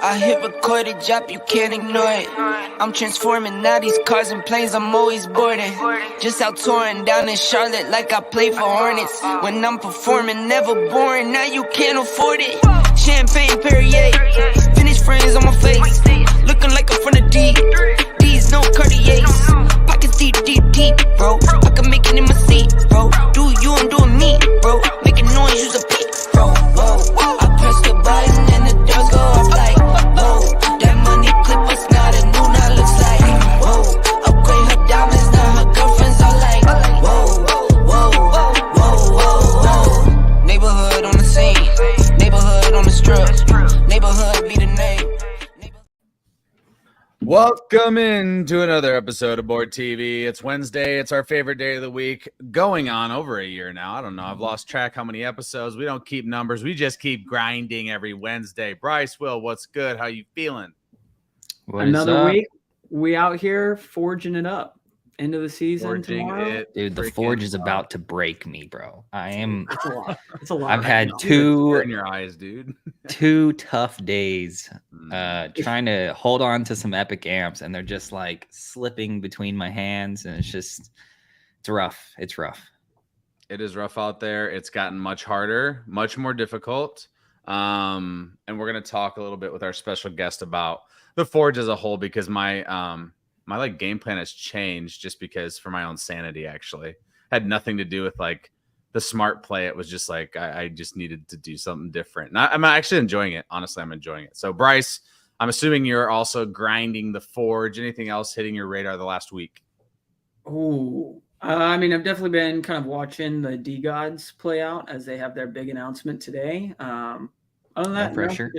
I hit record a drop, you can't ignore it. I'm transforming now these cars and planes, I'm always boarding. Just out touring down in Charlotte like I play for Hornets. When I'm performing, never boring, now you can't afford it. Champagne Perrier, finish friends on my face. Looking like I'm from the D. D's no Cartiers. Pockets deep, deep, deep, bro. I can make it in my seat, bro. Do you, I'm doing me, bro. Making noise, use a peak, bro. Whoa, I press the button and the doors go off like, whoa. That money clip us now, the new now looks like, whoa. Upgrade her diamonds, now her girlfriends are like, whoa, whoa, whoa, whoa, whoa. Neighborhood on the scene, neighborhood on the strip, neighborhood be the name. Welcome into another episode of Board TV. It's Wednesday. It's our favorite day of the week. Going on over a year now. I don't know. I've lost track how many episodes. We don't keep numbers. We just keep grinding every Wednesday. Bryce, Will, what's good? How you feeling? Another week. We out here forging it up. End of the season Forging tomorrow. it. Dude, the forge is about to break me, bro. I am. It's a lot. It's a lot. I've right had now. Tear in your eyes, dude. 2 tough days trying to hold on to some epic amps, and they're just like slipping between my hands, and it's rough. It's rough. It is rough out there. It's gotten much harder, much more difficult. And we're going to talk a little bit with our special guest about the Forge as a whole, because my like game plan has changed just because for my own sanity, actually. Had nothing to do with like the smart play. It was just like I just needed to do something different. And I'm actually enjoying it. Honestly, I'm enjoying it. So Bryce, I'm assuming you're also grinding the Forge. Anything else hitting your radar the last week? Oh, I mean, I've definitely been kind of watching the D Gods play out as they have their big announcement today. Other than that, No pressure.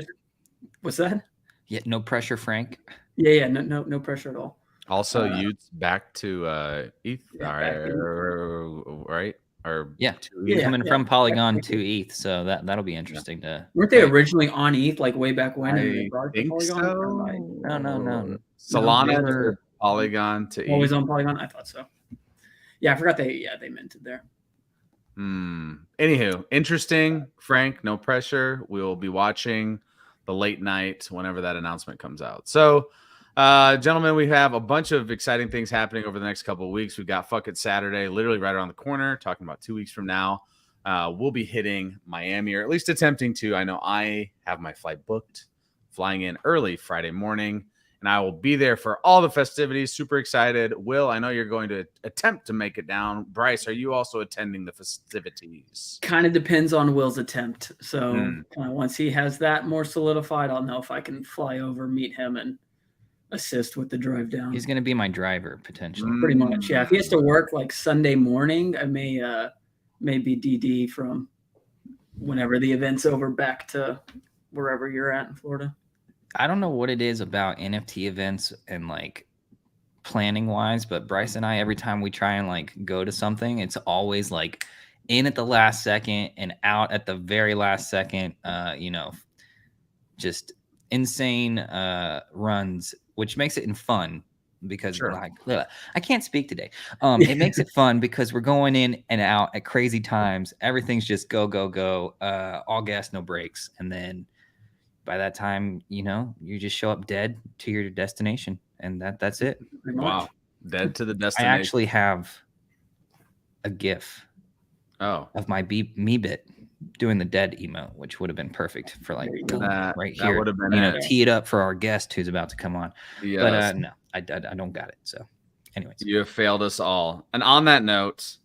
What's that? Yeah, no pressure, Frank. Yeah, no pressure at all. Also, Utes back to ETH, right? Or Yeah, to you're ETH. coming from Polygon to ETH, so that'll be interesting to. Weren't they originally on ETH like way back when? and they I brought it to think Polygon? No. No, Solana they to were Polygon to always ETH. on Polygon. I thought so. Yeah, I forgot they minted there. Anywho, interesting. Frank, no pressure. We'll be watching the late night whenever that announcement comes out. So, gentlemen, we have a bunch of exciting things happening over the next couple of weeks. We've got Fuck It Saturday, literally right around the corner, talking about 2 weeks from now. We'll be hitting Miami, or at least attempting to. I know I have my flight booked, flying in early Friday morning, and I will be there for all the festivities. Super excited. Will, I know you're going to attempt to make it down. Bryce, are you also attending the festivities? Kind of depends on Will's attempt. So once he has that more solidified, I'll know if I can fly over, meet him, and assist with the drive down. He's going to be my driver potentially. Pretty much, yeah. If he has to work like Sunday morning, I may be DD from whenever the event's over back to wherever you're at in Florida. I don't know what it is about NFT events and like planning wise, but Bryce and I, every time we try and like go to something, it's always like in at the last second and out at the very last second. Just insane runs, which makes it fun because like I can't speak today. It makes it fun because we're going in and out at crazy times. Everything's just go, all gas, no brakes, and then by that time, you just show up dead to your destination, and that's it. Wow. Dead to the destination. I actually have a GIF of my Meebit doing the dead emote, which would have been perfect for like right here. Would have been tee it up for our guest who's about to come on. Yes. But no, I don't got it. So anyways. You have failed us all. And on that note,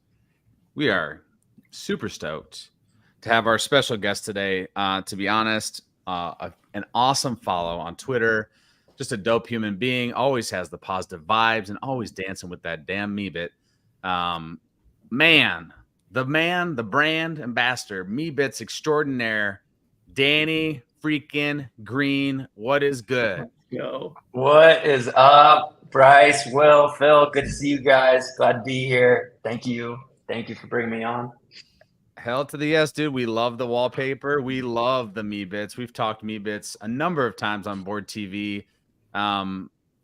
we are super stoked to have our special guest today. To be honest, an awesome follow on Twitter, just a dope human being, always has the positive vibes and always dancing with that damn Meebit. The brand ambassador, Meebits extraordinaire, Danny freaking Greene. What is good? Yo. What is up, Bryce, Will, Phil? Good to see you guys. Glad to be here. Thank you for bringing me on. Hell to the yes, dude. We love the wallpaper. We love the Meebits. We've talked Meebits a number of times on Board TV.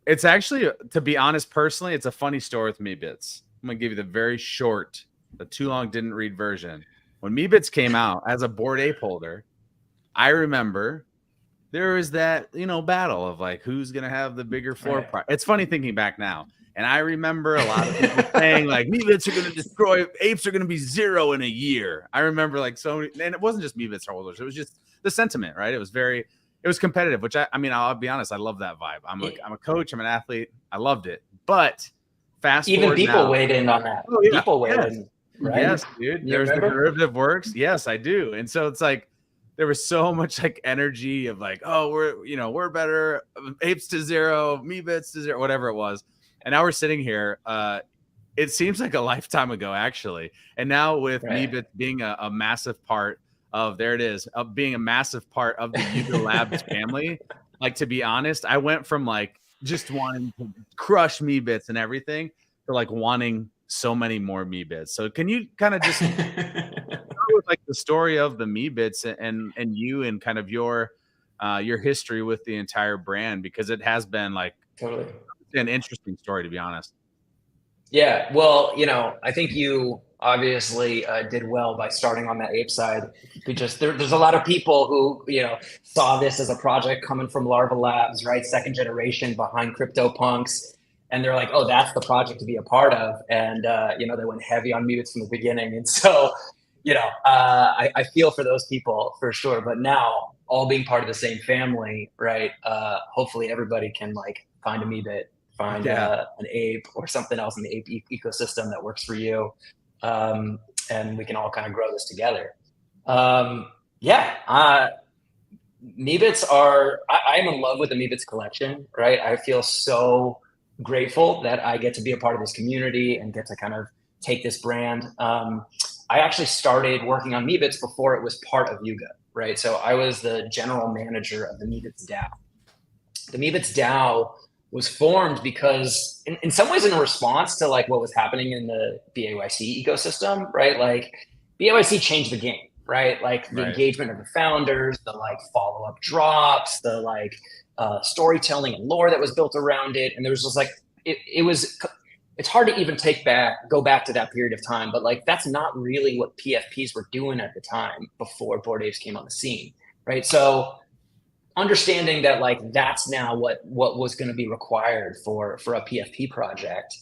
It's actually, to be honest, personally, it's a funny story with Meebits. I'm going to give you the very short, the too long didn't read version. When Meebits came out as a Board Ape holder, I remember there was that, battle of like who's gonna have the bigger floor Right. price. It's funny thinking back now. And I remember a lot of people saying like Meebits are gonna destroy, apes are gonna be 0 in a year. I remember like so many, and it wasn't just Meebits holders, it was just the sentiment, right? It was competitive, which I mean, I'll be honest, I love that vibe. I'm a coach, I'm an athlete, I loved it. But fast Even forward people now, weighed in on that. Oh, yeah. People weighed Yes. in, right? Yes, dude. You There's the remember? derivative works. Yes, I do. And so it's like there was so much like energy of like, oh, we're better, apes to 0, Meebits to 0, whatever it was. And now we're sitting here. It seems like a lifetime ago, actually. And now with Right. Meebits being a massive part of being a massive part of the Yuga Labs family. Like, to be honest, I went from like just wanting to crush Meebits and everything to like wanting so many more Meebits. So can you kind of just start with like the story of the Meebits and you and kind of your history with the entire brand, because it has been like Totally. an interesting story, to be honest. Yeah, well, I think you obviously did well by starting on that ape side. Because there's a lot of people who, saw this as a project coming from Larva Labs, right? Second generation behind CryptoPunks. And they're like, oh, that's the project to be a part of. And, they went heavy on Meebits from the beginning. And so, I feel for those people for sure. But now, all being part of the same family, right? Hopefully everybody can like find a Meebit, find an ape or something else in the ape ecosystem that works for you. And we can all kind of grow this together. Meebits are, I'm in love with the Meebits collection, right? I feel so grateful that I get to be a part of this community and get to kind of take this brand. I actually started working on Meebits before it was part of Yuga, right? So I was the general manager of the Meebits DAO. The Meebits DAO was formed because in some ways in response to like what was happening in the BAYC ecosystem, right? Like BAYC changed the game, right? Like the engagement of the founders, the like follow-up drops, the like storytelling and lore that was built around it. And there was just like, it's hard to even go back to that period of time, but like, that's not really what PFPs were doing at the time before Bored Apes came on the scene, right? So understanding that like that's now what was going to be required for a PFP project,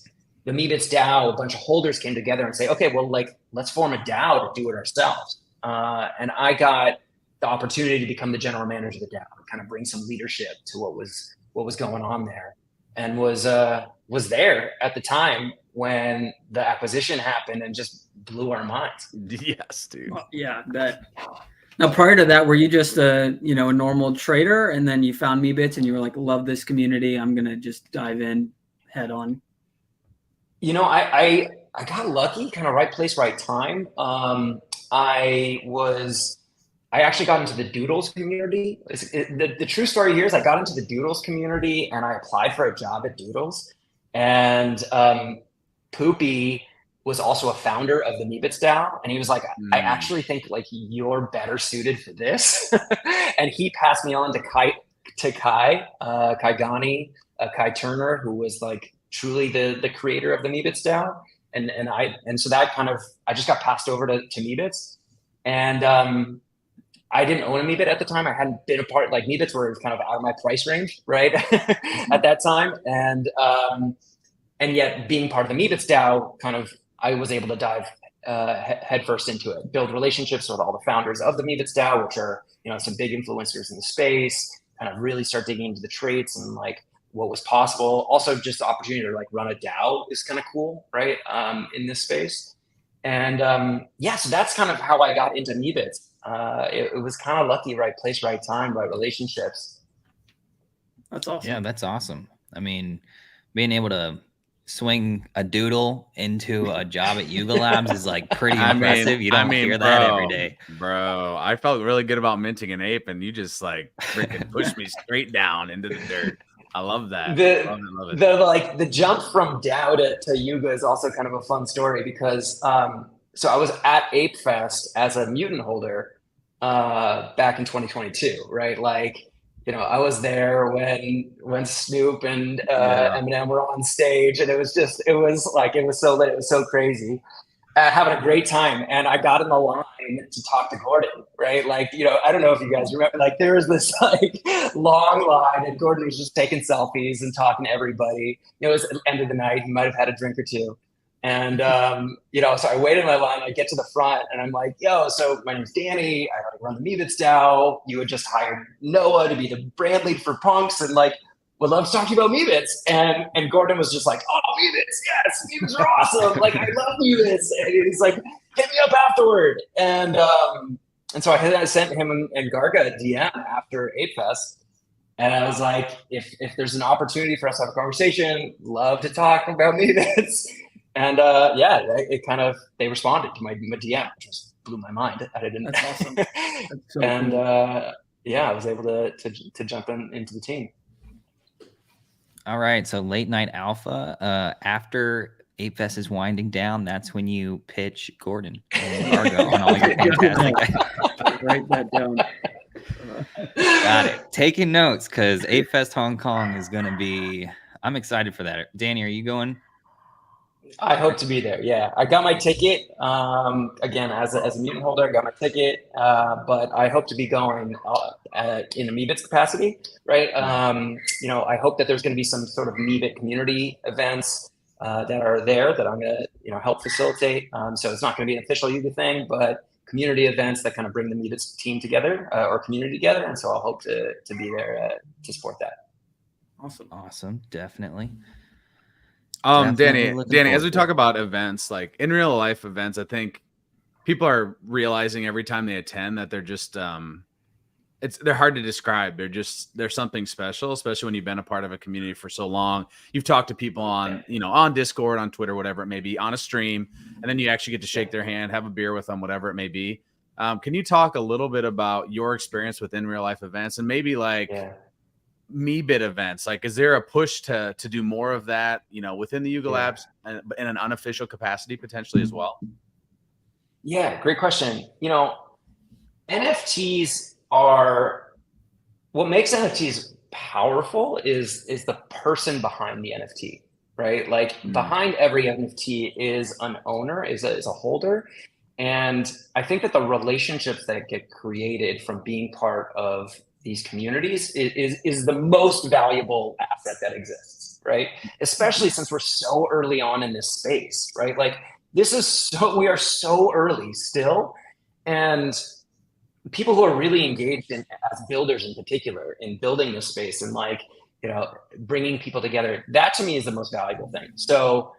the Meebits DAO, a bunch of holders came together and say, okay, well, like let's form a DAO to do it ourselves. And I got the opportunity to become the general manager of the DAO, kind of bring some leadership to what was going on there, and was there at the time when the acquisition happened and just blew our minds. Yes, dude. Well, yeah, that. Now, prior to that, were you just a normal trader, and then you found Meebits and you were like, love this community, I'm gonna just dive in head on? I got lucky, kind of right place, right time. I actually got into the Doodles community. The true story here is I got into the Doodles community and I applied for a job at Doodles, and Poopy was also a founder of the Meebits DAO. And he was like, I actually think like you're better suited for this. And he passed me on to Kai Gani, Kai Turner, who was like truly the creator of the Meebits DAO. And so that kind of, I just got passed over to Meebits. And I didn't own a Meebit at the time. I hadn't been a part, like Meebits were kind of out of my price range, right? At that time. And yet being part of the Meebits DAO, kind of, I was able to dive headfirst into it, build relationships with all the founders of the Meebits DAO, which are, some big influencers in the space, kind of really start digging into the traits and like what was possible. Also just the opportunity to like run a DAO is kind of cool, right? In this space. And so that's kind of how I got into Meebits. It was kind of lucky, right place, right time, right relationships. That's awesome. Yeah, that's awesome. I mean, being able to swing a doodle into a job at Yuga Labs is like pretty impressive. You don't hear that every day. Bro, I felt really good about minting an ape, and you just like freaking pushed me straight down into the dirt. I love that. Love it. The jump from DAO to Yuga is also kind of a fun story because so I was at Ape Fest as a mutant holder back in 2022, right? Like, I was there when Snoop and Eminem were on stage, and it was so lit. It was so crazy. having a great time. And I got in the line to talk to Gordon, right? Like, you know, I don't know if you guys remember, like there was this like long line and Gordon was just taking selfies and talking to everybody. You know, it was at the end of the night. He might've had a drink or two. And, you know, so I waited in my line, I get to the front and I'm like, yo, so my name's Danny. I run the Meebits DAO. You had just hired Noah to be the brand lead for Punks. And like, would love to talk to you about Meebits. And Gordon was just like, oh, Meebits, yes, Meebits are awesome. Like, I love Meebits. And he's like, hit me up afterward. And so I sent him and Garga a DM after 8Fest. And I was like, if there's an opportunity for us to have a conversation, love to talk about Meebits. And yeah, they responded to my DM, which just blew my mind. I didn't. That's awesome. That's so and cool. yeah, I was able to jump into the team. All right, so late night alpha. After 8Fest is winding down, that's when you pitch Gordon and Gargo on all your fantastic. Write that down. Got it. Taking notes because 8Fest Hong Kong is going to be. I'm excited for that. Danny, are you going? I hope to be there. Yeah, I got my ticket. Again, as a mutant holder, I got my ticket. But I hope to be going in a Meebits capacity, right? You know, I hope that there's going to be some sort of Meebit community events that are there that I'm going to help facilitate. So it's not going to be an official Yuga thing, but community events that kind of bring the Meebits team together or community together. And so I'll hope to be there to support that. Awesome, definitely. Danny, as we talk about events, like in real life events, I think people are realizing every time they attend that they're just, they're hard to describe. They're something special, especially when you've been a part of a community for so long. You've talked to people on Discord, on Twitter, whatever it may be, on a stream, and then you actually get to shake their hand, have a beer with them, whatever it may be. Can you talk a little bit about your experience within real life events and maybe Meebit events? Like, is there a push to do more of that, within the Yuga Labs and in an unofficial capacity potentially as well? Yeah, great question. NFTs are what makes NFTs powerful is the person behind the NFT, right? Like behind every NFT is an owner, is a holder. And I think that the relationships that get created from being part of these communities is the most valuable asset that exists, right? Especially since we're so early on in this space, right? Like we are so early still. And people who are really engaged in, as builders in particular, in building this space and bringing people together, that to me is the most valuable thing. So,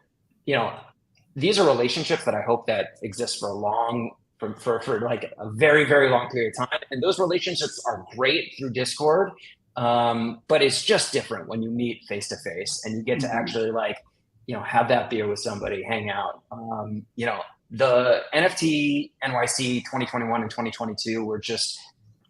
these are relationships that I hope that exist for like a very, very long period of time. And those relationships are great through Discord. But it's just different when you meet face to face and you get to actually have that beer with somebody, hang out. The NFT NYC 2021 and 2022 were just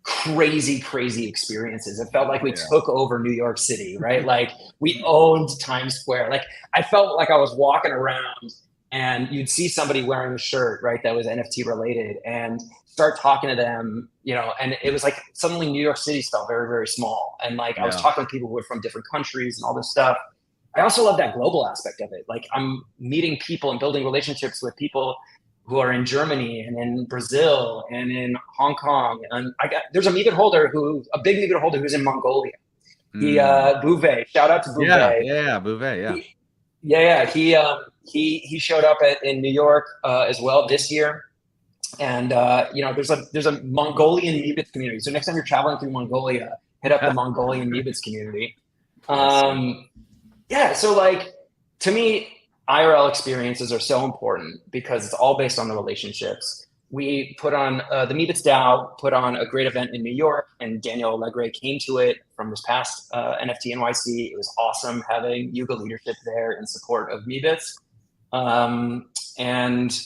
crazy experiences. It felt like we took over New York City, right? Like we owned Times Square. Like I felt like I was walking around and you'd see somebody wearing a shirt, right, that was NFT related and start talking to them, and it was like suddenly New York City felt very, very small. And I was talking to people who were from different countries and all this stuff. I also love that global aspect of it. Like I'm meeting people and building relationships with people who are in Germany and in Brazil and in Hong Kong. And there's a big Meebit holder who's in Mongolia. Bouvet, shout out to Bouvet. Yeah, Bouvet, He showed up in New York as well this year. And there's a Mongolian Meebits community. So next time you're traveling through Mongolia, hit up the Mongolian Meebits community. So to me, IRL experiences are so important because it's all based on the relationships. We put on the Meebits DAO put on a great event in New York, and Daniel Allegre came to it from this past NFT NYC. It was awesome having Yuga leadership there in support of Meebits. And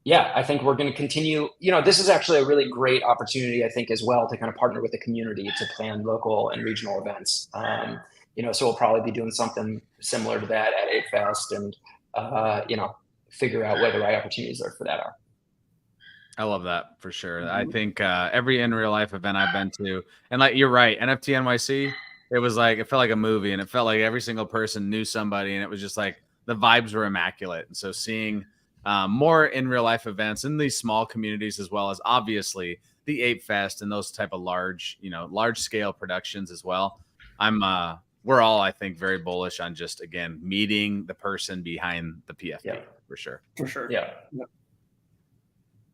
yeah, I think we're going to continue. This is actually a really great opportunity, I think, as well, to kind of partner with the community to plan local and regional events. So we'll probably be doing something similar to that at 8Fest and, figure out where the right opportunities are for that are. I love that for sure. I think every in real life event I've been to, and you're right, NFT NYC, it felt like a movie, and it felt like every single person knew somebody, and it was just like the vibes were immaculate. And so seeing more in real life events in these small communities, as well as obviously the Ape Fest and those type of large scale productions as well. We're all, I think, very bullish on just, again, meeting the person behind the PFP for sure. For sure. Yeah.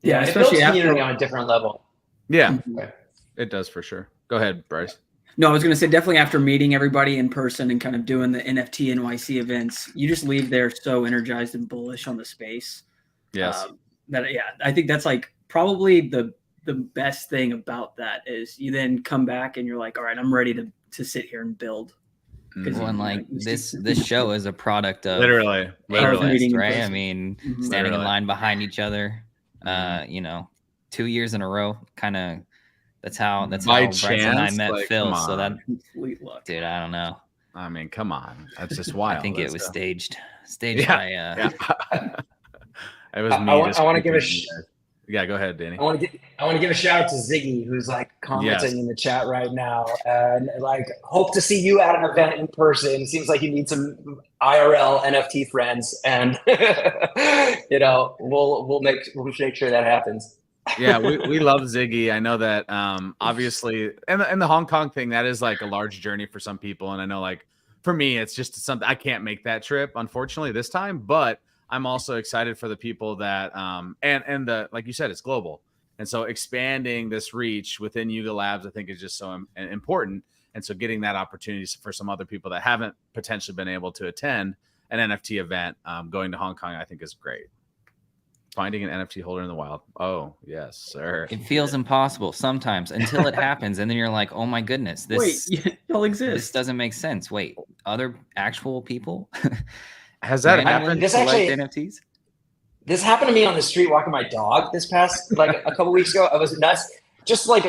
Yeah, it especially builds after community on a different level. Yeah, Mhm. it does for sure. Go ahead, Bryce. No, I was going to say definitely after meeting everybody in person and kind of doing the NFT NYC events, you just leave there so energized and bullish on the space. Yes. I think that's like probably the best thing about that is you then come back and you're like, all right, I'm ready to sit here and build. Well, and like this show is a product of literally, meeting in right? person. I mean, standing in line behind each other, 2 years in a row, kind of. That's how Bryce and I met Phil. So that complete luck, dude. I don't know. I mean, come on, that's just wild. I think it was staged by. It was me. I want to give Yeah, go ahead, Danny. I want to give a shout out to Ziggy, who's like commenting in the chat right now, and like hope to see you at an event in person. Seems like you need some IRL NFT friends, and we'll make sure that happens. Yeah, we love Ziggy. I know that obviously, and the Hong Kong thing, that is like a large journey for some people, and I know like for me, it's just something I can't make that trip unfortunately this time, but I'm also excited for the people that and the, like you said, it's global. And so expanding this reach within Yuga Labs, I think, is just so important. And so getting that opportunity for some other people that haven't potentially been able to attend an NFT event, going to Hong Kong, I think is great. Finding an NFT holder in the wild. Oh, yes, sir. It feels impossible sometimes until it happens. And then you're like, oh my goodness, this exist. This doesn't make sense. Wait, other actual people? Has that happened? NFTs? This happened to me on the street walking my dog this past like a couple weeks ago. I was nuts. Just like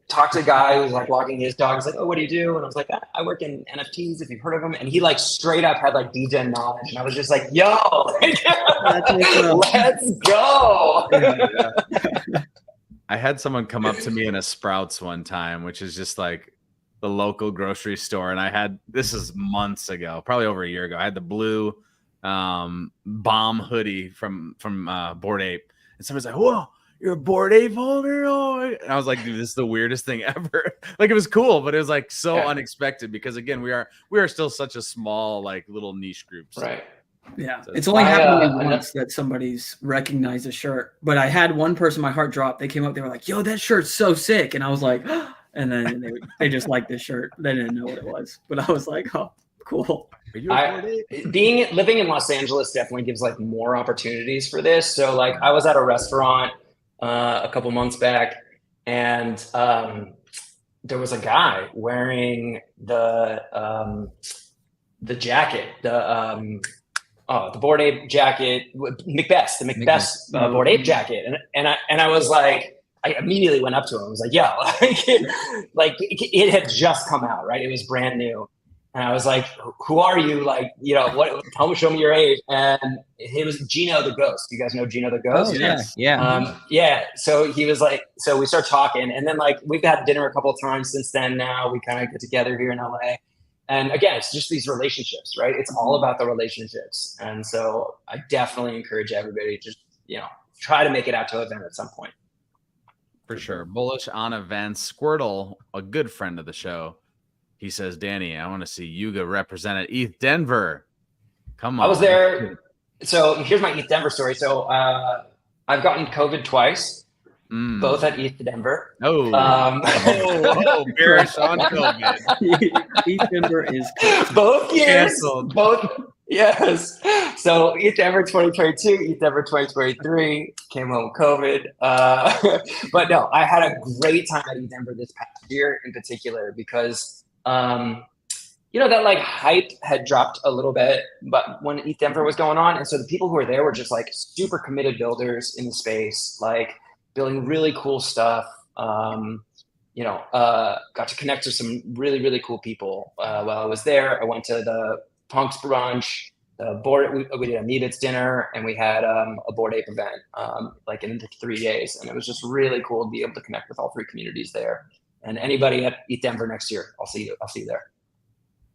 talked to a guy who was like walking his dog. He's like, "Oh, what do you do?" And I was like, "I work in NFTs. If you've heard of them." And he like straight up had like DGen knowledge, and I was just like, "Yo, let's go!" I had someone come up to me in a Sprouts one time, which is just like the local grocery store, and this is months ago, probably over a year ago. I had the blue bomb hoodie from Bored Ape, and somebody's like, "Whoa, you're a Bored Ape holder?" Oh, and I was like, "Dude, this is the weirdest thing ever." Like, it was cool, but it was like so unexpected because again, we are still such a small, like, little niche group. So. Right. Yeah, so it's only happened to me once that somebody's recognized a shirt. But I had one person, my heart dropped. They came up, they were like, "Yo, that shirt's so sick," and I was like, and then they just liked the shirt. They didn't know what it was, but I was like, "Oh, cool." Living in Los Angeles definitely gives like more opportunities for this. So like I was at a restaurant a couple months back, and there was a guy wearing the jacket, the Bored Ape jacket, Macbeth, the Macbeth Bored Ape jacket, and I was like, I immediately went up to him. I was like, "Yo," like it had just come out, right? It was brand new. And I was like, "Who are you? Like, show me your age." And it was Gino the Ghost. You guys know Gino the Ghost? Oh, yeah. Yeah. So he was like, so we start talking, and then like we've had dinner a couple of times since then. Now we kind of get together here in LA. And again, it's just these relationships, right? It's all about the relationships. And so I definitely encourage everybody to just, try to make it out to an event at some point. For sure. Bullish on events. Squirtle, a good friend of the show, he says, "Danny, I want to see Yuga represent at ETH Denver." Come on. I was there. So here's my ETH Denver story. So I've gotten COVID twice, both at ETH Denver. Bearish on COVID. ETH Denver is both years. Canceled. Both. Yes. So ETH Denver 2022, ETH Denver 2023, came home with COVID. But no, I had a great time at ETH Denver this past year in particular because that like hype had dropped a little bit, but when ETH Denver was going on, and so the people who were there were just like super committed builders in the space, like building really cool stuff. Got to connect to some really, really cool people while I was there. I went to the Punks brunch, we did a Meebits dinner, and we had a Bored Ape event like in 3 days, and it was just really cool to be able to connect with all three communities there. And anybody at ETH Denver next year, I'll see you there.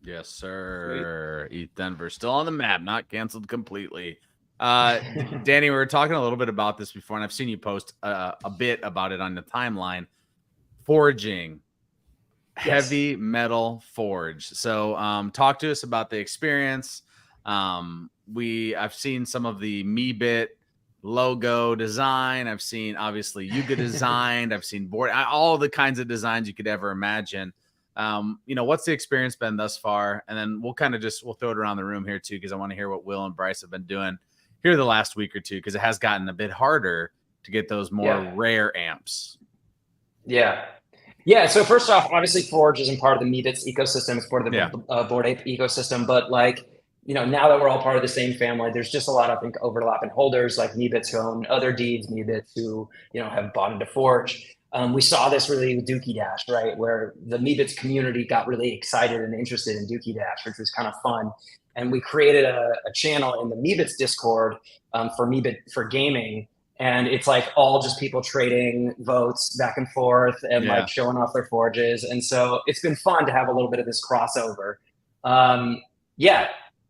Yes, sir. Sweet. ETH Denver still on the map, not canceled completely. Danny, we were talking a little bit about this before, and I've seen you post a bit about it on the timeline. Forging, heavy metal forge. So talk to us about the experience. I've seen some of the Meebit logo design. I've seen obviously Yuga designed. I've seen board, all the kinds of designs you could ever imagine. What's the experience been thus far? And then we'll throw it around the room here too, because I want to hear what Will and Bryce have been doing here the last week or two, because it has gotten a bit harder to get those more rare amps. Yeah. So first off, obviously Forge isn't part of the Meebits ecosystem. It's part of the Bored Ape ecosystem. But now that we're all part of the same family, there's just a lot, I think, overlap in holders like Meebits who own other deeds, Meebits who, have bought into Forge. We saw this really with Dookie Dash, right? Where the Meebits community got really excited and interested in Dookie Dash, which was kind of fun. And we created a channel in the Meebits Discord for gaming. And it's all just people trading votes back and forth and showing off their forges. And so it's been fun to have a little bit of this crossover.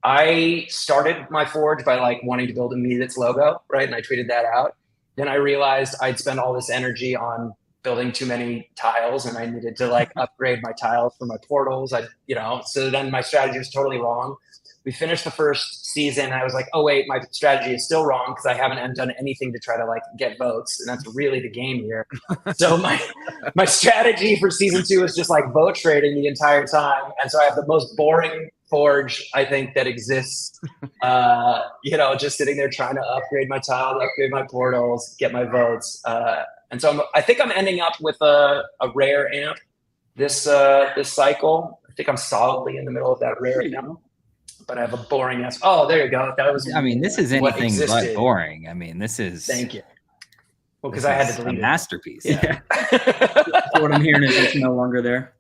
I started my forge by wanting to build a Meebits logo, right? And I tweeted that out. Then I realized I'd spend all this energy on building too many tiles, and I needed to upgrade my tiles for my portals. So then my strategy was totally wrong. We finished the first season. I was like, oh wait, my strategy is still wrong because I haven't done anything to try to get votes, and that's really the game here. So my strategy for season 2 is just vote trading the entire time, and so I have the most boring forge I think that exists. Just sitting there trying to upgrade my tiles, upgrade my portals, get my votes, and so I think I'm ending up with a rare amp this cycle. I think I'm solidly in the middle of that rare amp. But I have a boring ass. Oh, there you go. That was. This is anything but boring. This is. Thank you. Well, because I had to delete a masterpiece. Yeah. So what I'm hearing is it's no longer there.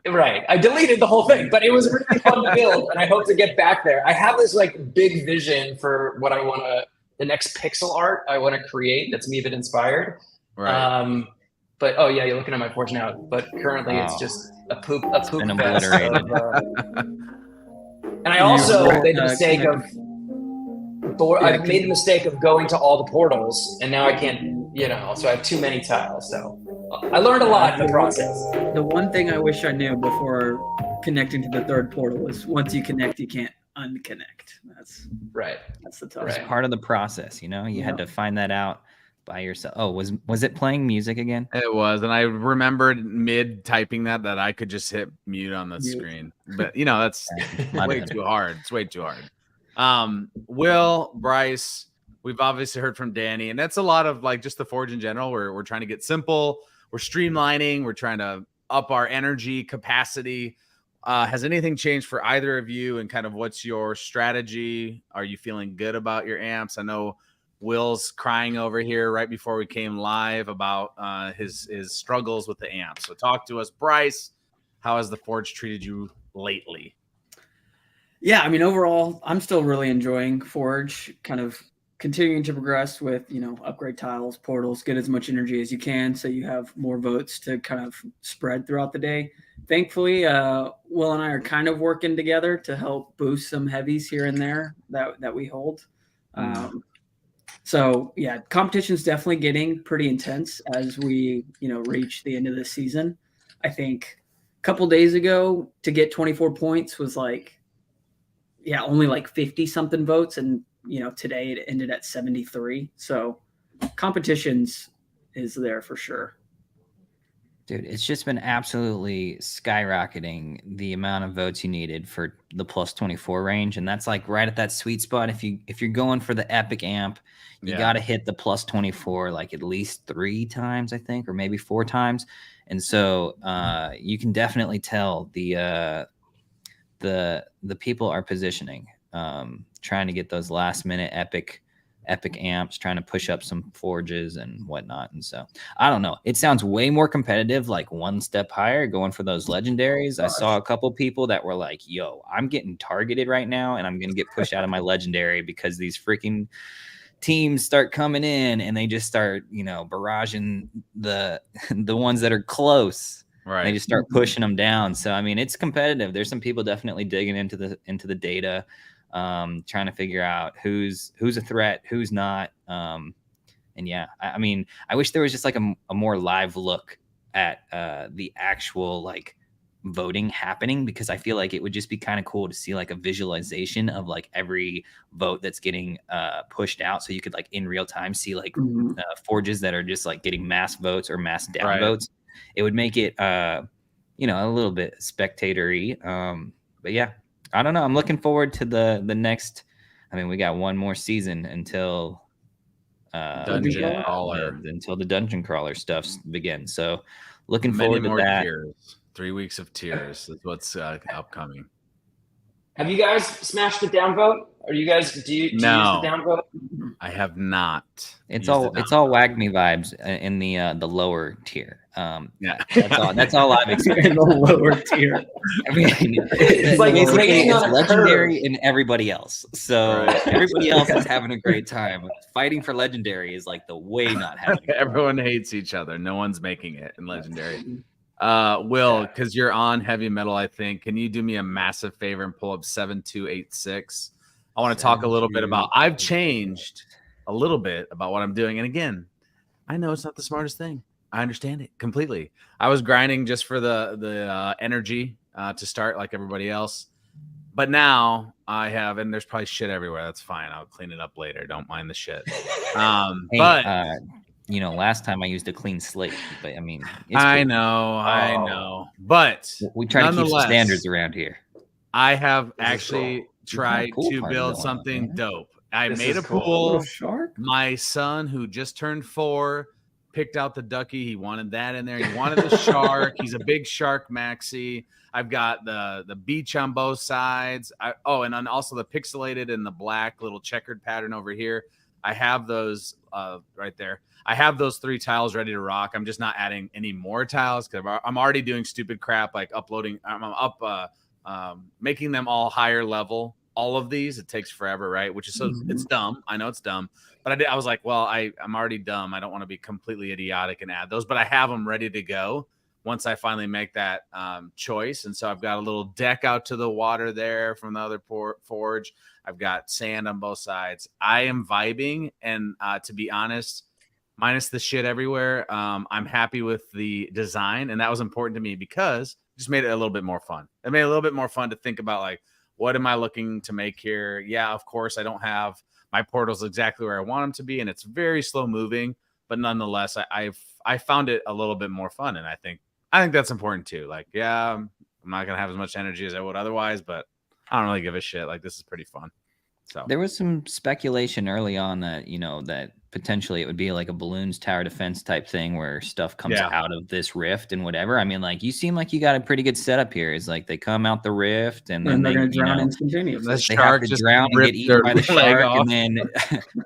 Right. I deleted the whole thing, but it was really fun to build, and I hope to get back there. I have this big vision for what I want the next pixel art I want to create that's Meebit inspired. Right. But you're looking at my forge now. But currently it's just a poop fest obliterated. And I also made the mistake I've made the mistake of going to all the portals, and now I can't, so I have too many tiles. So I learned a lot in the process. The one thing I wish I knew before connecting to the third portal was once you connect, you can't unconnect. That's right. That's the tough. It's part of the process, You had to find that out by yourself. Oh, was it playing music again? It was, and I remembered mid typing that I could just hit mute on the screen. But that's way too hard. It's way too hard. Will, Bryce, we've obviously heard from Danny, and that's a lot of just the forge in general. We're trying to get simple, we're streamlining, we're trying to up our energy capacity. Has anything changed for either of you, and kind of what's your strategy? Are you feeling good about your amps? I know Will's crying over here right before we came live about his struggles with the amp. So talk to us, Bryce. How has the forge treated you lately? Yeah, overall, I'm still really enjoying Forge, kind of continuing to progress with, upgrade tiles, portals, get as much energy as you can so you have more votes to kind of spread throughout the day. Thankfully, Will and I are kind of working together to help boost some heavies here and there that we hold. So yeah, competition's definitely getting pretty intense as we, reach the end of the season. I think a couple days ago to get 24 points was only 50 something votes. And, today it ended at 73. So competitions is there for sure. Dude, it's just been absolutely skyrocketing the amount of votes you needed for the plus 24 range. And that's right at that sweet spot. If you're going for the epic amp, you got to hit the plus 24 at least 3 times, I think, or maybe 4 times. And so you can definitely tell the people are positioning, trying to get those last minute epic amps, trying to push up some forges and whatnot. And so I don't know, it sounds way more competitive, one step higher, going for those legendaries. I saw a couple people that were like, yo, I'm getting targeted right now and I'm gonna get pushed out of my legendary because these freaking teams start coming in and they just start barraging the ones that are close. Right. They just start pushing them down. So it's competitive. There's some people definitely digging into the data. trying to figure out who's a threat, who's not. And yeah, I mean, I wish there was just like a more live look at the actual like voting happening, because I feel like it would just be kind of cool to see like a visualization of like every vote that's getting pushed out, so you could like in real time see like forges that are just like getting mass votes or mass down votes. It would make it you know, a little bit spectatory. But yeah, I don't know, I'm looking forward to the next. I mean, we got one more season until Dungeon Crawler, until the Dungeon Crawler stuff begins, so looking forward to that. Tiers. 3 weeks of tiers is what's upcoming. Have you guys smashed the downvote? Are you guys do you use the downvote? I have not. It's all wag me vibes in the lower tier. Yeah, that's all I've experienced. In the lower tier. I mean, it's like it's legendary and everybody else. So everybody else is having a great time. Fighting for legendary is like the way not having. Everyone hates each other. No one's making it in legendary. Will, because you're on heavy metal, I think, can you do me a massive favor and pull up 7286? I want to talk a little bit about, I've changed a little bit about what I'm doing. And again, I know it's not the smartest thing. I understand it completely. I was grinding just for the energy to start like everybody else. But now I have, and there's probably shit everywhere. That's fine. I'll clean it up later. Don't mind the shit. You know, last time I used a clean slate, but I mean, I know, but we try to keep some standards around here. I have actually tried to build something dope. I made a pool. My son, who just turned 4, picked out the ducky. He wanted that in there. He wanted the shark. He's a big shark maxi. I've got the beach on both sides. And then also the pixelated and the black little checkered pattern over here. I have those right there. I have those 3 tiles ready to rock. I'm just not adding any more tiles because I'm already doing stupid crap like uploading. I'm making them all higher level. All of these, it takes forever, right? Which is it's dumb. I know it's dumb, but I was like, well, I'm already dumb. I don't want to be completely idiotic and add those, but I have them ready to go once I finally make that choice. And so I've got a little deck out to the water there from the other forge. I've got sand on both sides. I am vibing, and to be honest, minus the shit everywhere, I'm happy with the design, and that was important to me because it just made it a little bit more fun. It made it a little bit more fun to think about, like, what am I looking to make here? Yeah, of course, I don't have my portals exactly where I want them to be, and it's very slow moving, but nonetheless, I found it a little bit more fun, and I think that's important too. Like, yeah, I'm not gonna have as much energy as I would otherwise, but I don't really give a shit. Like, this is pretty fun. So there was some speculation early on that, you know, that potentially it would be like a balloons tower defense type thing where stuff comes out of this rift and whatever. I mean, like, you seem like you got a pretty good setup here. It's like they come out the rift and then they're going to drown instantaneously. They have to drown and get eaten by the shark, and then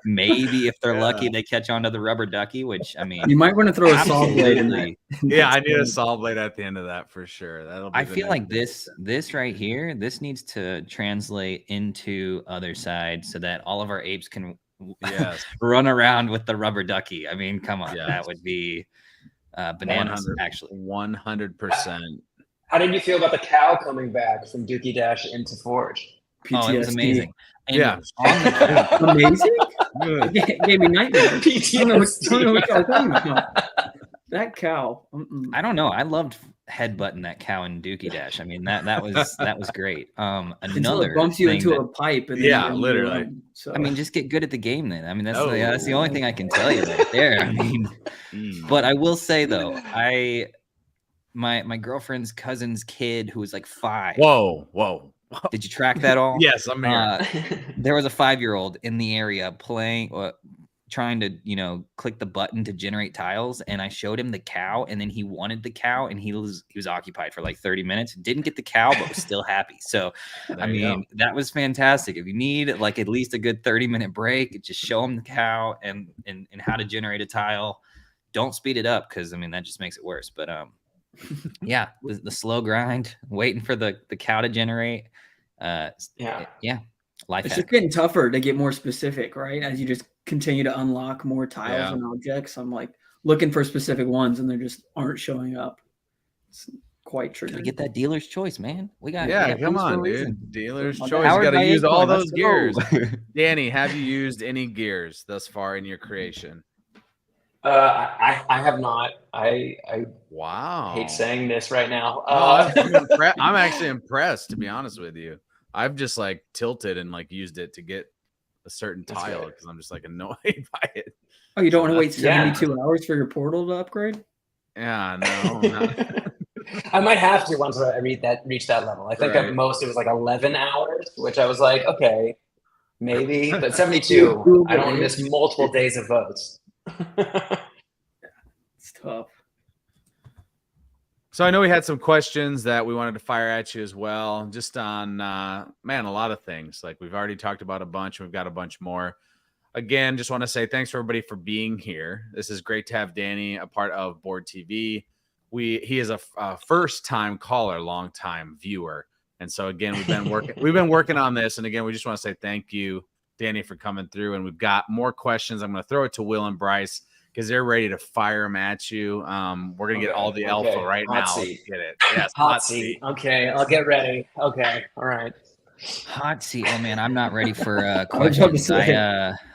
maybe if they're lucky, they catch onto the rubber ducky, which, I mean, you might want to throw a saw blade in there. Yeah, I need a saw blade at the end of that for sure. I feel like this right here, this needs to translate into other side so that all of our apes can run around with the rubber ducky. I mean, come on, that would be bananas. 100, actually, 100%. How did you feel about the cow coming back from Dookie Dash into Forge? PTSD. Oh, it was amazing. And amazing. It gave me nightmares. PTSD. I don't know what y'all talking about. That cow. I don't know. I loved headbutting that cow in Dookie Dash. I mean, that was great. Another it bumps you into a pipe. And literally. So. I mean, just get good at the game then. I mean, that's the only thing I can tell you right there. I mean, but I will say though, my girlfriend's cousin's kid who was like 5. Whoa. Did you track that all? Yes, I'm here. There was a 5-year-old in the area playing, trying to, you know, click the button to generate tiles, and I showed him the cow, and then he wanted the cow, and he was occupied for like 30 minutes. Didn't get the cow, but was still happy. So, I mean, that was fantastic. If you need like at least a good 30-minute break, just show him the cow and how to generate a tile. Don't speed it up because I mean that just makes it worse. But yeah, the slow grind, waiting for the cow to generate. Life it's just getting tougher to get more specific, right? As you just continue to unlock more tiles and objects. I'm like looking for specific ones and they just aren't showing up. It's quite true. Gotta get that dealer's choice, man. We got come booze for a on, reason. dude. Dealer's Powered choice. You got to by use all Acorn. Let's those gears. go. Danny, have you used any gears thus far in your creation? I have not. I Wow. hate saying this right now. I'm actually impressed, to be honest with you. I've just like tilted and like used it to get a certain tile because I'm just like annoyed by it. Oh, you don't want to wait 72 hours for your portal to upgrade? Yeah, no. I might have to once I reach that level. I think at most it was like 11 hours, which I was like, okay, maybe. But 72, I don't want to miss multiple days of votes. It's tough. So I know we had some questions that we wanted to fire at you as well, just on, man, a lot of things. Like we've already talked about a bunch. We've got a bunch more. Again, just want to say thanks for everybody for being here. This is great to have Danny a part of Board TV. He is a first-time caller, long-time viewer. And so again, we've been working on this. And again, we just want to say thank you, Danny, for coming through. And we've got more questions. I'm going to throw it to Will and Bryce because they're ready to fire them at you. We're going to get all the alpha right now. Seat. Get it. Yes, hot seat. Okay, I'll get ready. Okay, all right. Hot seat. Oh man, I'm not ready for questions.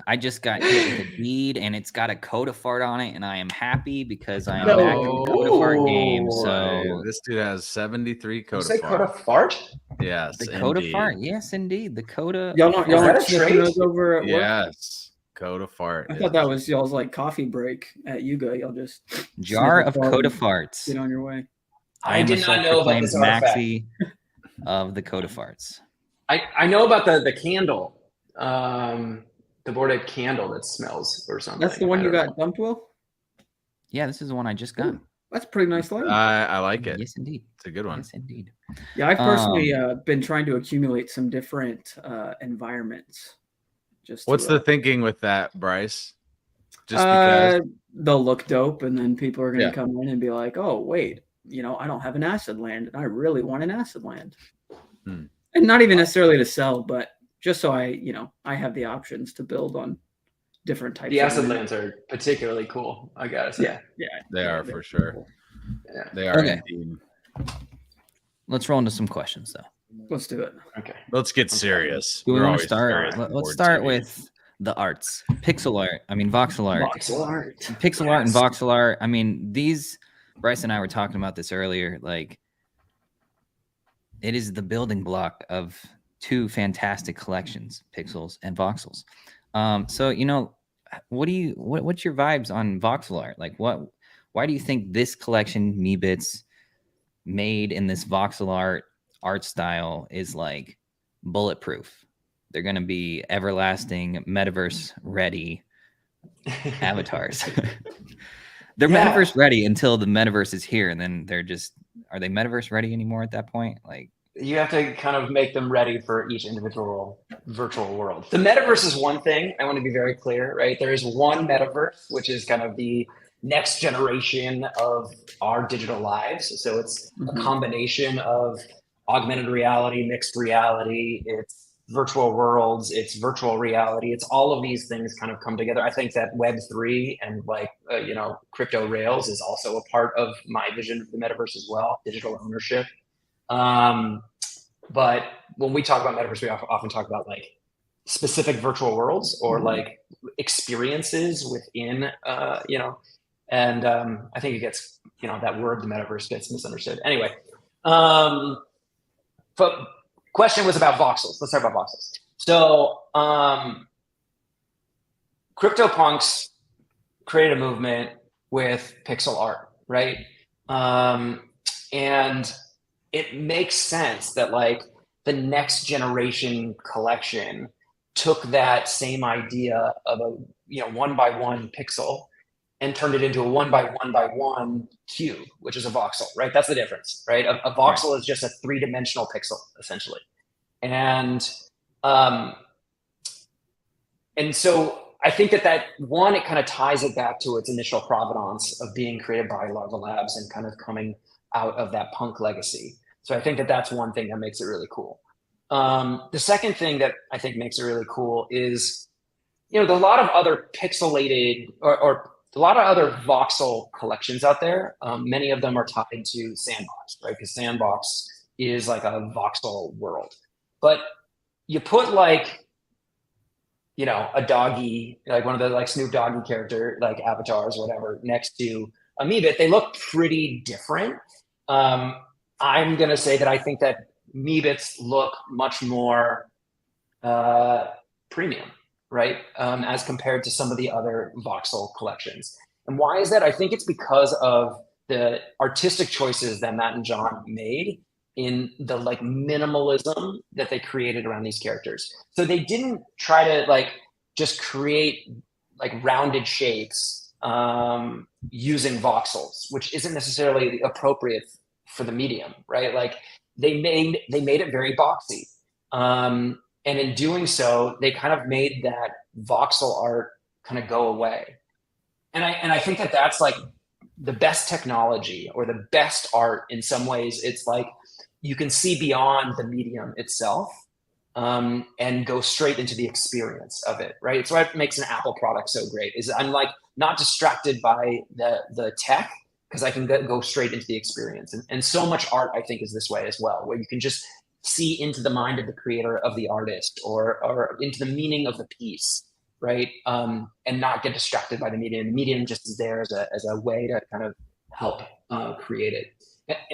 I just got hit with a deed and it's got a Coda fart on it, and I am happy because I am back in the Coda fart game. So this dude has 73 Coda fart. You say fart. Coda fart? Yes, the Coda fart. Yes, indeed. The Coda. Y'all aren't sniffing those over at work? Yes, Coda fart. I thought that was y'all's like coffee break at Yuga. Y'all just jar of Coda farts. Get on your way. I did not know about this artifact. Maxi of the Coda farts. I know about the candle, the Bored Ape candle that smells or something. That's the one you got dumped, Will? Yeah, this is the one I just got. Ooh, that's a pretty nice light. I like it. Yes, indeed. It's a good one. Yes, indeed. Yeah, I've personally been trying to accumulate some different environments. What's the thinking with that, Bryce? Just because they'll look dope, and then people are going to come in and be like, "Oh, wait, I don't have an acid land, and I really want an acid land." And not even necessarily to sell, but just so I have the options to build on different types. The acid lands are particularly cool, I gotta say. Yeah, they are for sure. Cool. Yeah, they are indeed. Let's roll into some questions, though. Let's do it. Okay, let's get serious. Do we want to start? Let's start with the arts, pixel art. I mean, voxel art. Voxel art. Pixel art and voxel art. I mean, these. Bryce and I were talking about this earlier. Like, it is the building block of two fantastic collections, pixels and voxels. So, what's your vibes on voxel art? Like, why do you think this collection, Meebits, made in this voxel art style is like bulletproof? They're going to be everlasting metaverse ready avatars. They're metaverse ready until the metaverse is here, and then are they metaverse ready anymore at that point? Like, you have to kind of make them ready for each individual virtual world. The metaverse is one thing. I want to be very clear, right? There is one metaverse, which is kind of the next generation of our digital lives. So it's a combination of augmented reality, mixed reality, it's virtual worlds, it's virtual reality, it's all of these things kind of come together. I think that Web3 and crypto rails is also a part of my vision of the metaverse as well, digital ownership. But when we talk about metaverse, we often talk about like specific virtual worlds or like experiences within, and I think it gets, that word, the metaverse, gets misunderstood. Anyway, but question was about voxels. Let's talk about voxels. So CryptoPunks created a movement with pixel art, right? And it makes sense that like the next generation collection took that same idea of a 1x1 pixel and turned it into a 1x1x1 cube, which is a voxel, right? That's the difference, right? A voxel is just a 3-dimensional pixel, essentially. And so I think that one, it kind of ties it back to its initial provenance of being created by Yuga Labs and kind of coming out of that punk legacy. So I think that that's one thing that makes it really cool. The second thing that I think makes it really cool is, there's a lot of other pixelated or a lot of other voxel collections out there. Many of them are tied to Sandbox, right? Because Sandbox is like a voxel world. But you put like, you know, a doggy, like one of the like Snoop Doggy character, like avatars or whatever, next to a Meebit, they look pretty different. I'm going to say that I think that Meebits look much more premium, right? As compared to some of the other voxel collections. And why is that? I think it's because of the artistic choices that Matt and John made in the like minimalism that they created around these characters. So they didn't try to like just create like rounded shapes using voxels, which isn't necessarily appropriate for the medium, right? Like they made it very boxy. And in doing so, they kind of made that voxel art kind of go away. And I think that that's like the best technology or the best art in some ways. It's like you can see beyond the medium itself and go straight into the experience of it, right? It's what makes an Apple product so great is I'm like not distracted by the tech because I can go straight into the experience. And so much art, I think, is this way as well, where you can just see into the mind of the creator, of the artist, or into the meaning of the piece, right? And not get distracted by the medium. The medium just is there as a way to kind of help create it.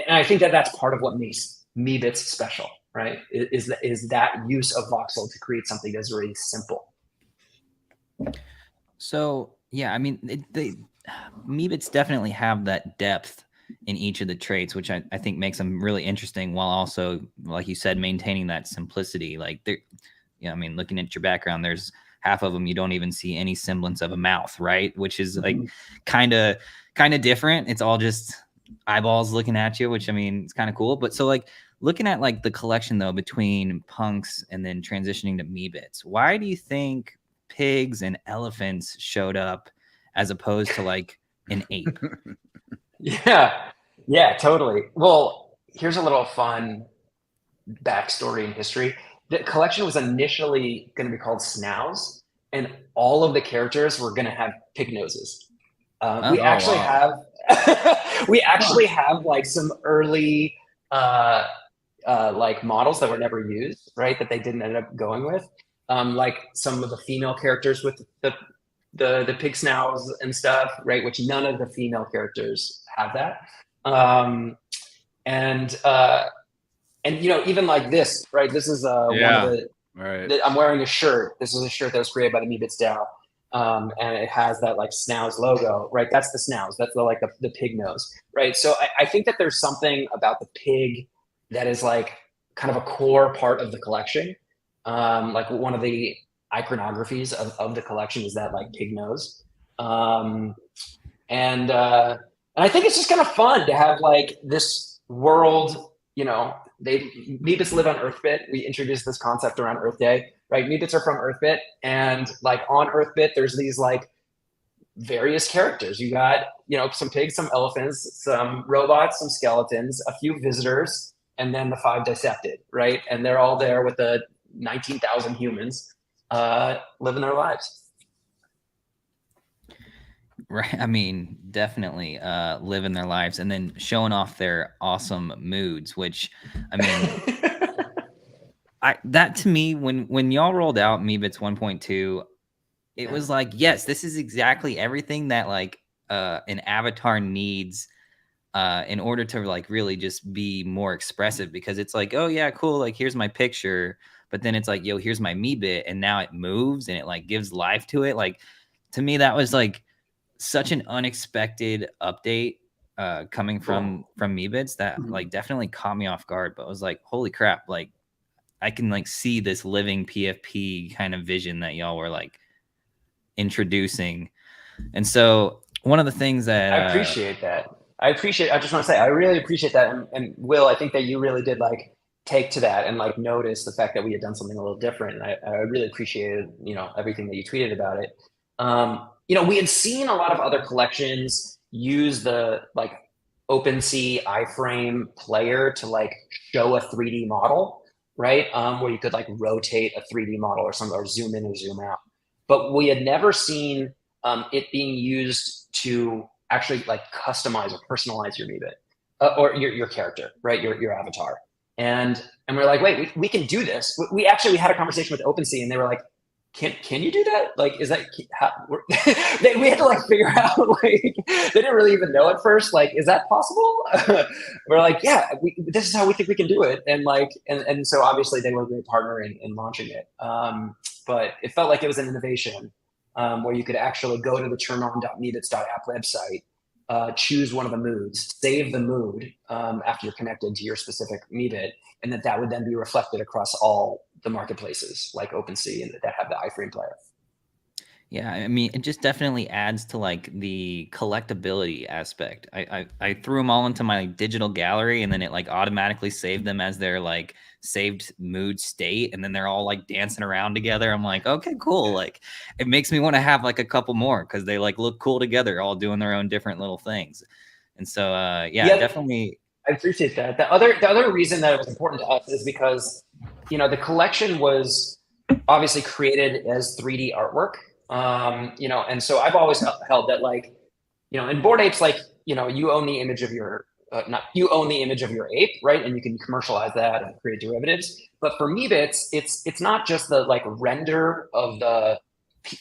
And I think that that's part of what makes Meebits special, right? Is that use of voxel to create something that's really simple. So yeah, I mean, Meebits definitely have that depth in each of the traits, which I think makes them really interesting, while also, like you said, maintaining that simplicity. Like they're, you know, I mean, looking at your background, there's half of them you don't even see any semblance of a mouth, right? Which is like kind of different. It's all just eyeballs looking at you, which I mean, it's kind of cool. But so like looking at like the collection though, between punks and then transitioning to Meebits, why do you think pigs and elephants showed up as opposed to like an ape? Yeah, totally. Well, here's a little fun backstory and history. The collection was initially going to be called Snows, and all of the characters were going to have pig noses. We actually have like some early like models that were never used, right? That they didn't end up going with. Like some of the female characters with the pig snouts and stuff, right? Which none of the female characters have that. And you know, even like this, right? This is one of the. Right. I'm wearing a shirt. This is a shirt that was created by the Meebits DAO, and it has that like Snows logo, right? That's the Snows. That's the pig nose, right? So I think that there's something about the pig that is like kind of a core part of the collection. Like one of the iconographies of the collection is that like pig nose, and I think it's just kind of fun to have like this world. You know, Meebits live on EarthBit. We introduced this concept around Earth Day, right? Meebits are from EarthBit, and like on EarthBit, there's these like various characters. You got, you know, some pigs, some elephants, some robots, some skeletons, a few visitors, and then the 5 dissected, right? And they're all there with the 19,000 humans living their lives. Right. I mean, definitely living their lives and then showing off their awesome moods, which I mean, that to me, when y'all rolled out Meebits 1.2, it was like, yes, this is exactly everything that like an avatar needs in order to like really just be more expressive, because it's like, oh yeah, cool. Like here's my picture, but then it's like, yo, here's my Meebit, and now it moves and it like gives life to it. Like to me, that was like such an unexpected update coming from Meebits that like definitely caught me off guard, but I was like, holy crap, like I can like see this living PFP kind of vision that y'all were like introducing. And so one of the things that I appreciate that. I just want to say, I really appreciate that. And Will, I think that you really did like take to that and like notice the fact that we had done something a little different. And I really appreciated, you know, everything that you tweeted about it. You know, we had seen a lot of other collections use the like OpenSea iframe player to like show a 3D model, right? Where you could like rotate a 3D model or something, or zoom in or zoom out. But we had never seen it being used to actually like customize or personalize your Meebit or your character, right? Your avatar. And we're like, wait, we can do this. We had a conversation with OpenSea, and they were like, can you do that? Like, is that how, we had to like figure out, like, they didn't really even know at first, like, is that possible? We're like, yeah, this is how we think we can do it. And like, and so obviously they were a great partner in launching it. But it felt like it was an innovation where you could actually go to the turnon.meebits.app website, choose one of the moods, save the mood after you're connected to your specific Meebit, and that would then be reflected across all the marketplaces like OpenSea and that have the iframe player. Yeah, I mean, it just definitely adds to like the collectability aspect. I threw them all into my digital gallery, and then it like automatically saved them as their like saved mood state, and then they're all like dancing around together. I'm like, okay, cool. Like, it makes me want to have like a couple more because they like look cool together, all doing their own different little things. And so, yeah, definitely. I appreciate that. The other reason that it was important to us is because, you know, the collection was obviously created as 3D artwork. You know, and so I've always held that, like, you know, in Bored Apes, like, you know, you own the image of your you own the image of your ape, right? And you can commercialize that and create derivatives. But for Meebits, it's not just the like render of the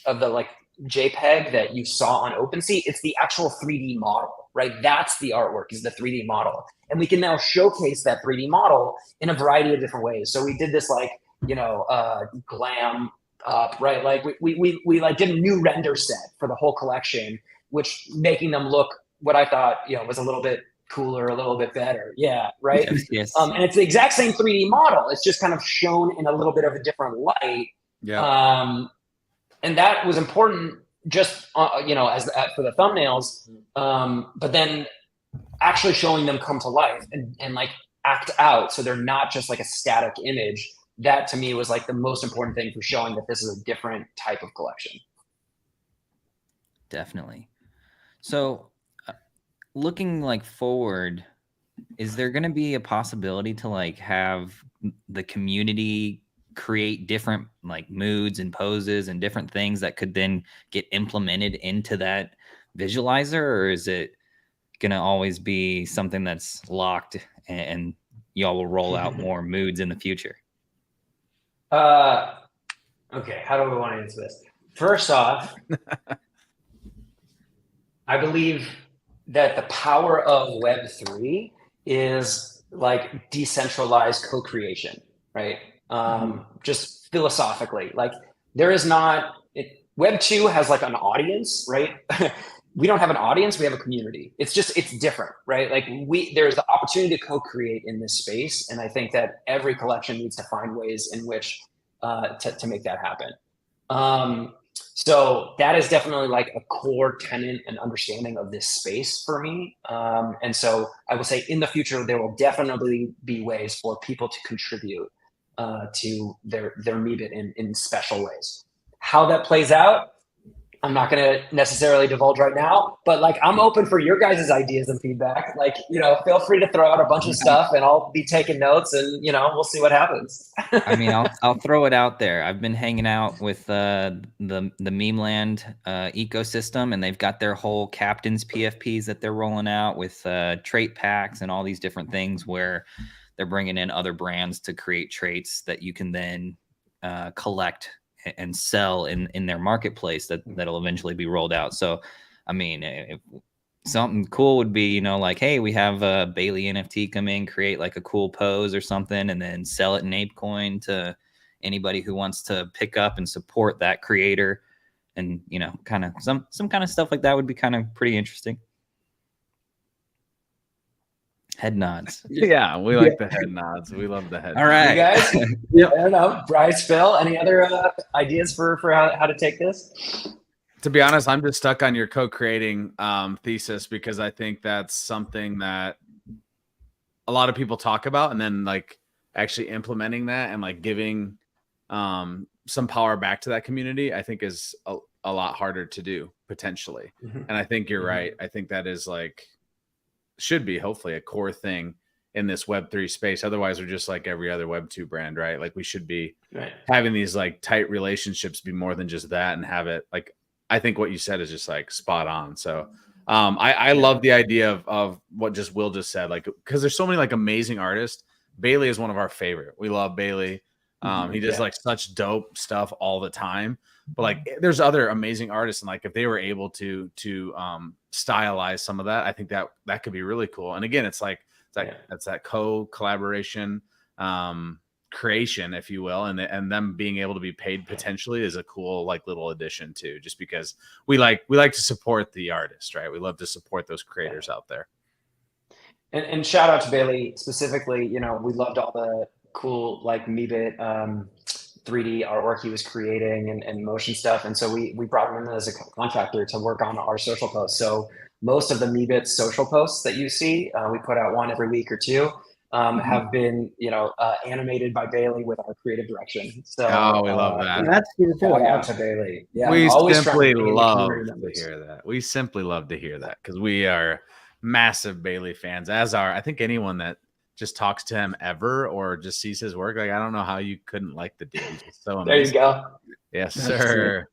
like JPEG that you saw on OpenSea. It's the actual 3D model, right? That's the artwork, is the 3D model, and we can now showcase that 3D model in a variety of different ways. So we did this, like, you know, glam up, right? Like we like did a new render set for the whole collection, which making them look what I thought, you know, was a little bit cooler, a little bit better. Yeah, right. Yes. And it's the exact same 3D model. It's just kind of shown in a little bit of a different light. Yeah. And that was important, just you know, as for the thumbnails. But then actually showing them come to life and like act out, so they're not just like a static image. That to me was like the most important thing for showing that this is a different type of collection. Definitely. So looking like forward, is there going to be a possibility to like have the community create different like moods and poses and different things that could then get implemented into that visualizer? Or is it going to always be something that's locked and y'all will roll out more moods in the future? Okay, how do we want to answer this? First off, I believe that the power of Web3 is like decentralized co-creation, right? Just philosophically, like there is not, Web2 has like an audience, right? We don't have an audience, we have a community. It's different, right? Like there's the opportunity to co-create in this space. And I think that every collection needs to find ways in which to make that happen. So that is definitely like a core tenet and understanding of this space for me. And so I will say in the future, there will definitely be ways for people to contribute to their Meebit in special ways. How that plays out, I'm not going to necessarily divulge right now, but like I'm open for your guys' ideas and feedback. Like, you know, feel free to throw out a bunch of stuff and I'll be taking notes and, you know, we'll see what happens. I mean, I'll throw it out there. I've been hanging out with the Memeland ecosystem, and they've got their whole captains PFPs that they're rolling out with trait packs and all these different things where they're bringing in other brands to create traits that you can then collect and sell in their marketplace that'll eventually be rolled out. So, I mean, if something cool would be, you know, like, hey, we have a Bailey NFT come in, create like a cool pose or something, and then sell it in ApeCoin to anybody who wants to pick up and support that creator. And, you know, kind of some kind of stuff like that would be kind of pretty interesting. Head nods. Yeah, we like the head nods. We love the head All right. You guys, I don't know, Bryce, Phil, any other ideas for how to take this? To be honest, I'm just stuck on your co-creating thesis, because I think that's something that a lot of people talk about, and then like actually implementing that and like giving some power back to that community, I think is a lot harder to do potentially. And I think you're right. I think that is like, should be hopefully a core thing in this Web3 space. Otherwise, we're just like every other Web2 brand, right? Like we should be having these like tight relationships, be more than just that, and have it like I think what you said is just like spot on. So I love the idea of what Will just said, like, because there's so many like amazing artists. Bailey is one of our favorite. We love Bailey. He does like such dope stuff all the time. But like, there's other amazing artists, and like if they were able to stylize some of that, I think that could be really cool. And again, it's that collaboration creation, if you will, and them being able to be paid potentially is a cool like little addition too. Just because we like to support the artist, right? We love to support those creators out there. And shout out to Bailey specifically. You know, we loved all the cool like Meebit 3D artwork he was creating and motion stuff. And so we brought him in as a contractor to work on our social posts. So most of the Meebits social posts that you see, we put out one every week or two, have been, animated by Bailey with our creative direction. So we love that. That's beautiful. Shout out to Bailey. Yeah, we simply love to hear that. We simply love to hear that because we are massive Bailey fans, as are I think anyone that just talks to him ever or just sees his work. Like, I don't know how you couldn't like the dude. He's just so amazing. There you go. Yes, sir.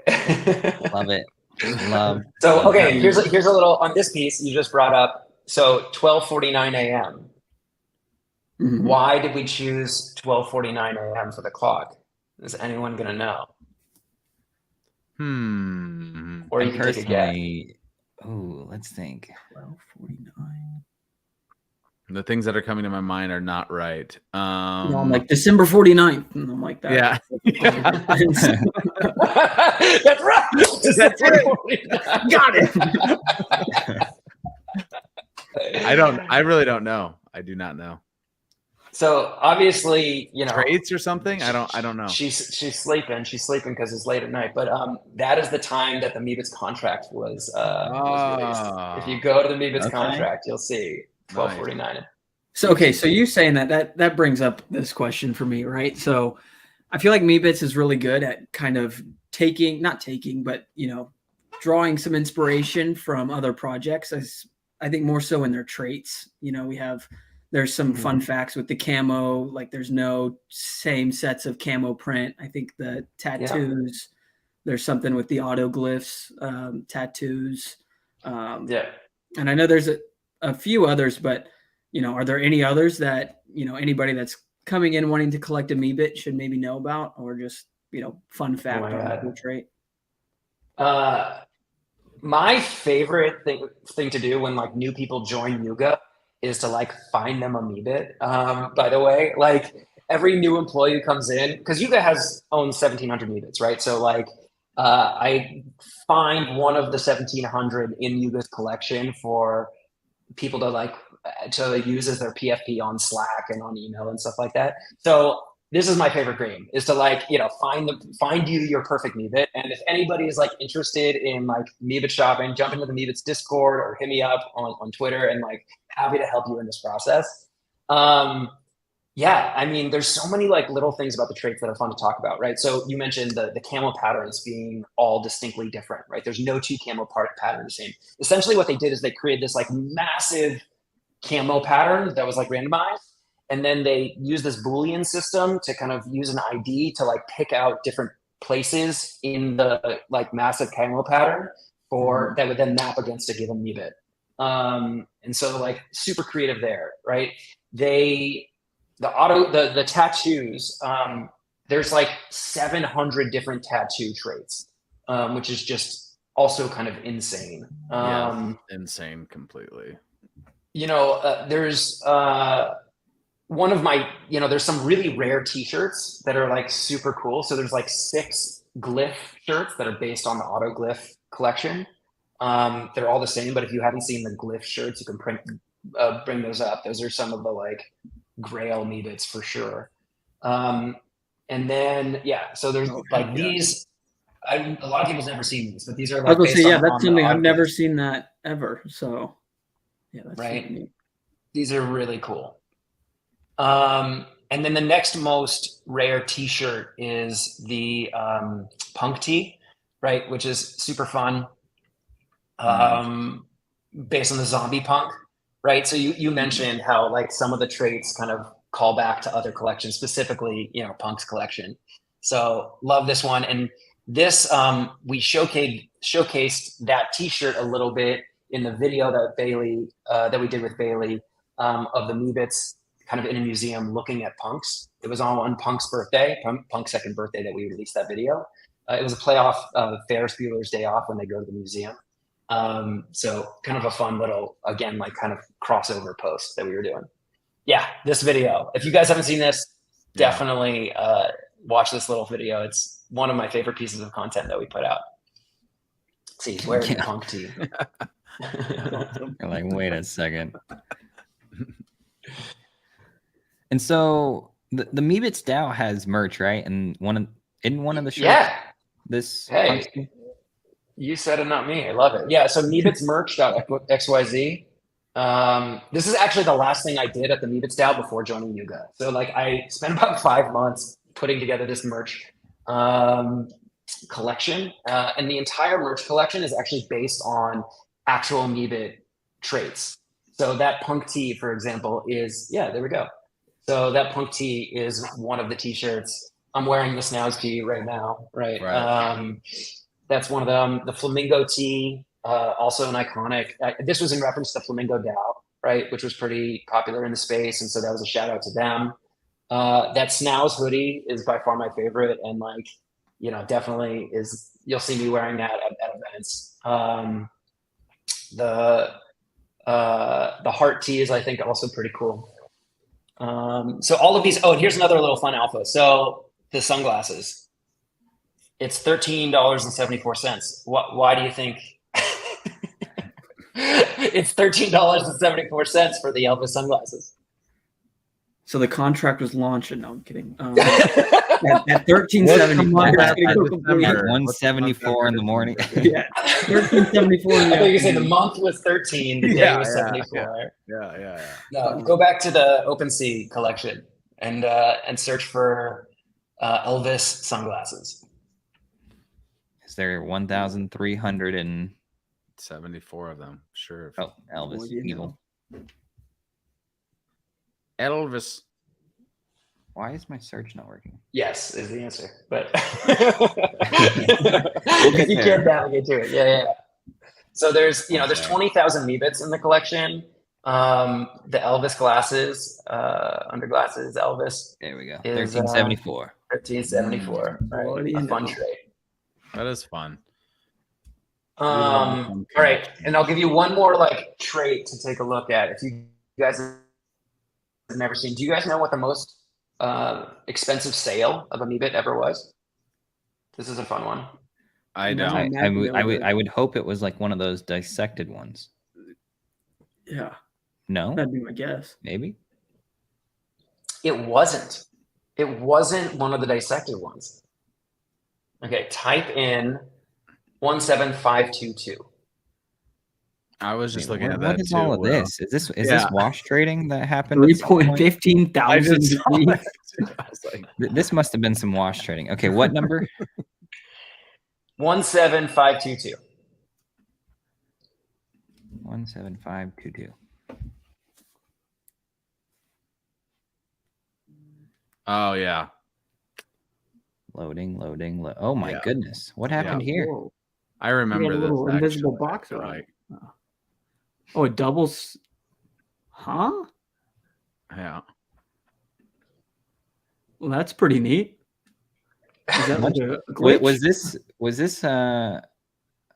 Love it. Love. So, okay, here's a little on this piece you just brought up. So 12:49 a.m. Mm-hmm. Why did we choose 12:49 a.m. for the clock? Is anyone gonna know? Or you can take a guess. Oh, let's think. 12:49. The things that are coming to my mind are not right. I'm like December 49th. And I'm like that. Yeah. That's right. That's right. Got it. I really don't know. I do not know. So obviously, traits or something. I don't know. She's sleeping. She's sleeping because it's late at night. But that is the time that the Meebits contract was released. If you go to the Meebits contract, you'll see 12:49. So you saying that brings up this question for me, right? So I feel like Meebits is really good at kind of drawing some inspiration from other projects. I think more so in their traits. There's some fun facts with the camo, like there's no same sets of camo print. I think the tattoos, there's something with the autoglyphs, tattoos. And I know there's a few others, but are there any others that, anybody that's coming in wanting to collect a Meebit should maybe know about, or just, fun fact on that trait? My favorite thing to do when like new people join Yuga is to like find them a Meebit. By the way, like every new employee who comes in, because Yuga owns 1,700 Meebits, right? So like I find one of the 1,700 in Yuga's collection for people to use as their PFP on Slack and on email and stuff like that. So this is my favorite game, is to find you your perfect Meebit. And if anybody is like interested in like Meebit shopping, jump into the Meebits Discord or hit me up on Twitter, and like happy to help you in this process. I mean, there's so many like little things about the traits that are fun to talk about, right? So you mentioned the camo patterns being all distinctly different, right? There's no two camo patterns the same. Essentially what they did is they created this like massive camo pattern that was like randomized. And then they use this Boolean system to kind of use an ID to like pick out different places in the like massive camo pattern that would then map against a given Meebit. And so like super creative there, right? The tattoos, there's like 700 different tattoo traits, which is just also kind of insane. Insane completely. There's one of my, there's some really rare t-shirts that are like super cool. So there's like 6 glyph shirts that are based on the autoglyph collection. They're all the same, but if you haven't seen the glyph shirts, you can bring those up. Those are some of the like grail Meebits for sure. And then, so there's these, a lot of people's never seen these, but these are like, that's something I've never seen that ever. So that's right. These are really cool. And then the next most rare t-shirt is the punk tee, right? Which is super fun. Based on the zombie punk, right? So you mentioned how like some of the traits kind of call back to other collections, specifically, Punk's collection. So love this one. And This we showcased that T-shirt a little bit in the video that we did with Bailey of the Meebits kind of in a museum looking at punks. It was on Punk's birthday, Punk's second birthday, that we released that video. It was a playoff of Ferris Bueller's Day Off when they go to the museum. So kind of a fun little, again, like kind of crossover post that we were doing. Yeah, this video. If you guys haven't seen this, definitely watch this little video. It's one of my favorite pieces of content that we put out. Let's see, he's wearing the punk tee. You're like, wait a second. And so the Meebits DAO has merch, right? And one of the shirts. Yeah. This. Hey, you said it, not me. I love it. Yeah. So meebitsmerch.xyz. This is actually the last thing I did at the Meebits DAO before joining Yuga. So like I spent about 5 months putting together this merch collection, and the entire merch collection is actually based on actual Meebit traits. So that punk tee, for example, is there we go. So that punk tee is one of the T-shirts. I'm wearing the Snows tee right now, right? That's one of them. The Flamingo tee, also an iconic. This was in reference to Flamingo DAO, right? Which was pretty popular in the space, and so that was a shout out to them. That Snows hoodie is by far my favorite, and like, definitely is. You'll see me wearing that at events. The heart tee is, I think, also pretty cool. So all of these. Oh, and here's another little fun alpha. So the sunglasses. It's $13.74. Why do you think it's $13.74 for the Elvis sunglasses? So the contract was launched. No, I'm kidding. At 13.74, at 174 in the morning. Yeah, 13.74. I thought you said the month was 13, the day was 74. Yeah. No, go back to the OpenSea collection and search for Elvis sunglasses. Is there 1,374 of them? Sure. Oh, Elvis, evil. Elvis. Why is my search not working? Yes, is the answer, but we'll get you there. can't navigate to it. Yeah. So there's 20,000 Meebits in the collection. The Elvis glasses, under glasses, Elvis. There we go. Is, 1374. 1374. Right. A fun trade. That is fun. All right, and I'll give you one more like trait to take a look at. If you guys have never seen, do you guys know what the most expensive sale of a Meebit ever was? This is a fun one. I don't. I would hope it was like one of those dissected ones. Yeah. No? That'd be my guess. Maybe? It wasn't. It wasn't one of the dissected ones. Okay, type in 17522. I was just looking at that. What is too, all of Will. this? Is this wash trading that happened? 3.15 thousand. This must have been some wash trading. Okay, what number? 17522. 17522. Oh yeah. Loading. Oh my goodness. What happened here? Whoa. I remember this. Invisible box, right? Oh, it doubles. Huh? Yeah. Well, that's pretty neat. Is that like a glitch? Wait, was this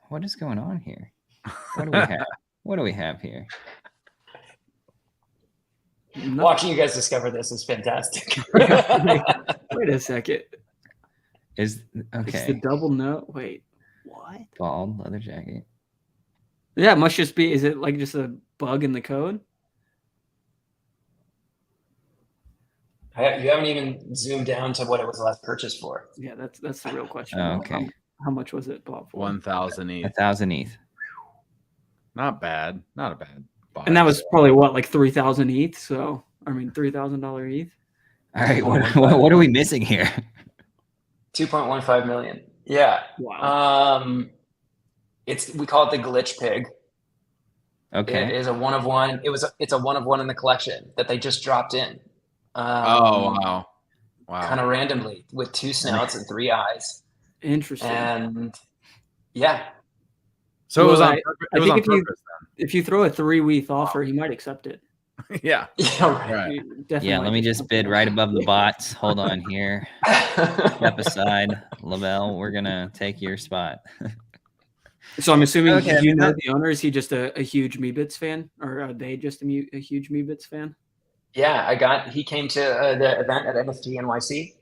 what is going on here? What do we have? What do we have here? Watching you guys discover this is fantastic. Wait a second. It's the double note. Wait, what? Bald leather jacket. Yeah, it must just be. Is it like just a bug in the code? You haven't even zoomed down to what it was last purchased for. Yeah, that's the real question. Oh, okay. How much was it bought for? 1,000 ETH. 1,000 ETH. Not bad. Not a bad buy. And that was probably what, like 3,000 ETH. So I mean, $3,000 ETH. All right, what are we missing here? 2.15 million. Yeah. Wow. We call it the glitch pig. Okay. It is a one of one. It's a one of one in the collection that they just dropped in. Oh wow. Kind of randomly with 2 snouts and 3 eyes. Interesting. And yeah. So it was on I purpose. I think if you throw a 3-week offer, he might accept it. Yeah. Yeah. Right. Yeah, let me just bid right above the bots. Hold on here. Step aside, Lavelle. We're gonna take your spot. So I'm assuming, Okay, do you know the owner? Is he just a huge Meebits fan, or are they just a huge Meebits fan? Yeah, he came to the event at NFT NYC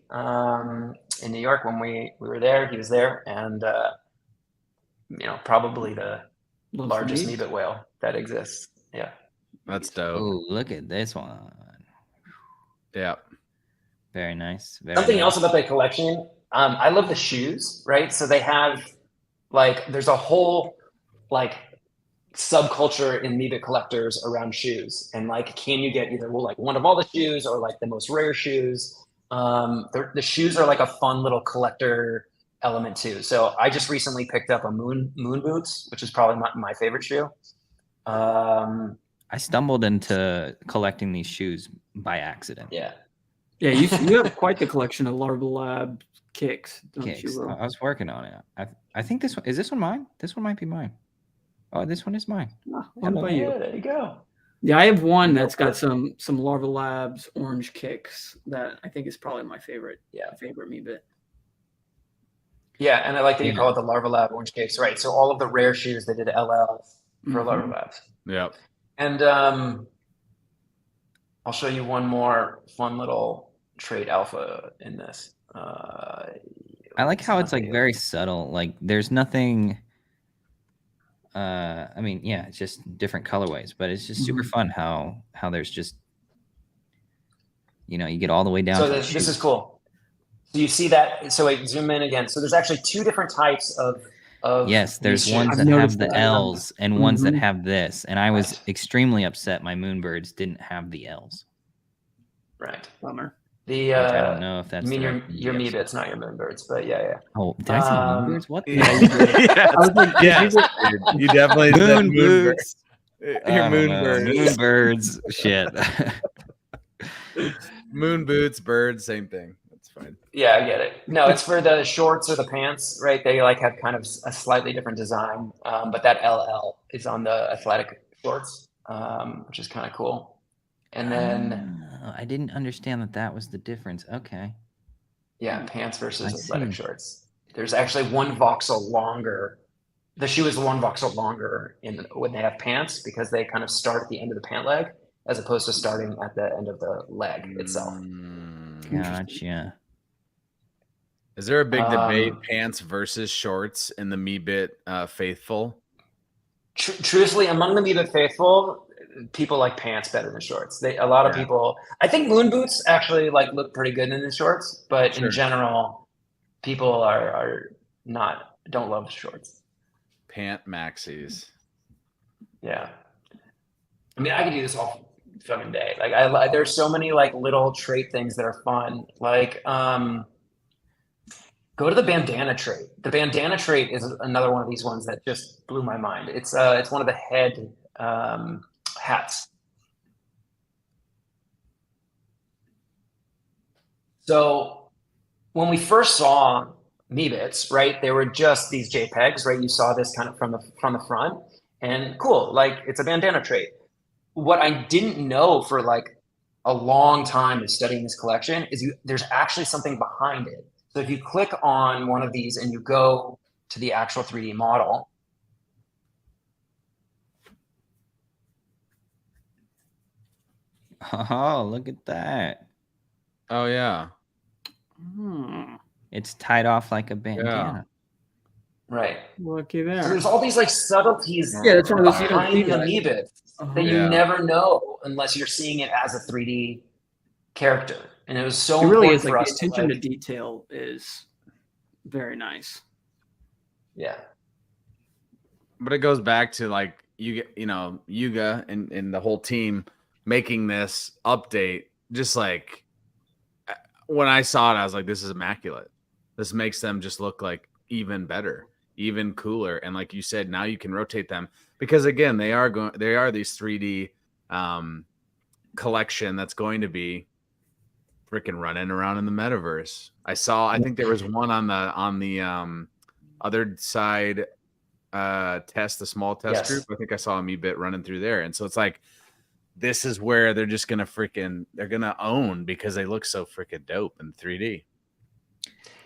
in New York when we were there. He was there, and probably the largest Meebit whale that exists. Yeah, that's dope. Oh, look at this one. Yeah, very nice. Something else about the collection. I love the shoes, right? So they have there's a whole subculture in Meebit collectors around shoes, and can you get either one of all the shoes or the most rare shoes? The shoes are a fun little collector element too. So I just recently picked up a moon boots, which is probably my favorite shoe. I stumbled into collecting these shoes by accident. Yeah, you have quite the collection of Larva Lab kicks, don't you? I was working on it. I think this one mine. This one might be mine. Oh, this one is mine. One by you. Yeah, there you go. Yeah, I have one that's got some Larva Labs orange kicks that I think is probably my favorite. Yeah, favorite Meebit. Yeah, and I like that you call it the Larva Lab orange kicks, right? So all of the rare shoes they did LLs for Larva Labs. Yep. And I'll show you one more fun little trait alpha in this. I like how it's very subtle. There's nothing. I mean, yeah, it's just different colorways, but it's just super fun how there's just you get all the way down. So this is cool. So you see that? So wait, zoom in again. So there's actually two different types of yes, there's ones that have the L's and ones that have this. And I was extremely upset my Moonbirds didn't have the L's. Right. Bummer. I don't know if that's. You mean your Meebits, not your Moonbirds, but yeah. Oh, did I say Moonbirds? What? Yeah, you did. I was like, you definitely said Moonbirds. Your Moonbirds. Moonbirds. Shit. Moon boots, birds, same thing. That's fine. Yeah, I get it. No, it's for the shorts or the pants, right? They have kind of a slightly different design, but that LL is on the athletic shorts, which is kind of cool. And then I didn't understand that was the difference. Okay. Yeah, pants versus athletic shorts. There's actually one voxel longer. The shoe is one voxel longer when they have pants because they kind of start at the end of the pant leg as opposed to starting at the end of the leg itself. Gotcha. Is there a big debate, pants versus shorts in the Meebit faithful? Truthfully, among the Meebit faithful, people like pants better than shorts. A lot of people. I think moon boots actually look pretty good in the shorts, but in general, people don't love shorts. Pant maxis. Yeah, I mean, I could do this all fucking day. There's so many little trait things that are fun. Go to the bandana trait. The bandana trait is another one of these ones that just blew my mind. It's one of the head hats. So when we first saw Meebits, right, they were just these JPEGs, right? You saw this kind of from the front, and cool, it's a bandana trait. What I didn't know for a long time of studying this collection is there's actually something behind it. So if you click on one of these and you go to the actual 3D model, oh, look at that. Oh, yeah. It's tied off like a bandana. Yeah. Right. Looky there. So there's all these subtleties that's one of those behind the Meebits that you never know unless you're seeing it as a 3D character. And it was so it really important is for us. The attention to detail is very nice. Yeah. But it goes back to Yuga and the whole team making this update. Just when I saw it, I was like, this is immaculate. This makes them just look even better, even cooler. And like you said, now you can rotate them because again, they are these 3D collection that's going to be freaking running around in the metaverse. I think there was one on the other side test, the small test group. I think I saw a Meebit running through there. And so it's like, this is where they're just gonna they're gonna own, because they look so freaking dope in 3D.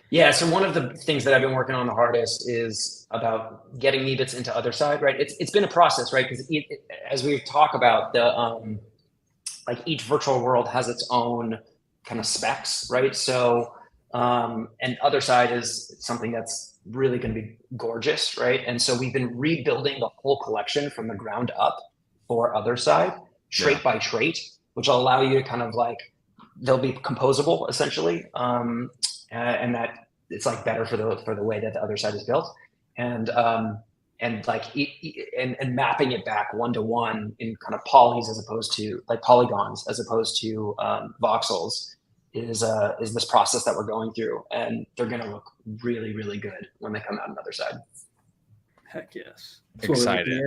Yeah, so one of the things that I've been working on the hardest is about getting Meebits into other side, right? It's been a process, right? Because as we talk about the like each virtual world has its own kind of specs, right? So and other side is something that's really going to be gorgeous, right? And so we've been rebuilding the whole collection from the ground up for other side, trait by trait, which will allow you to kind of like, they'll be composable essentially. And that it's like better for the way that the other side is built, and like and mapping it back 1-to-1 in kind of polys as opposed to like polygons as opposed to voxels is this process that we're going through, and they're going to look really, really good when they come out on the other side. Heck yes. Excited.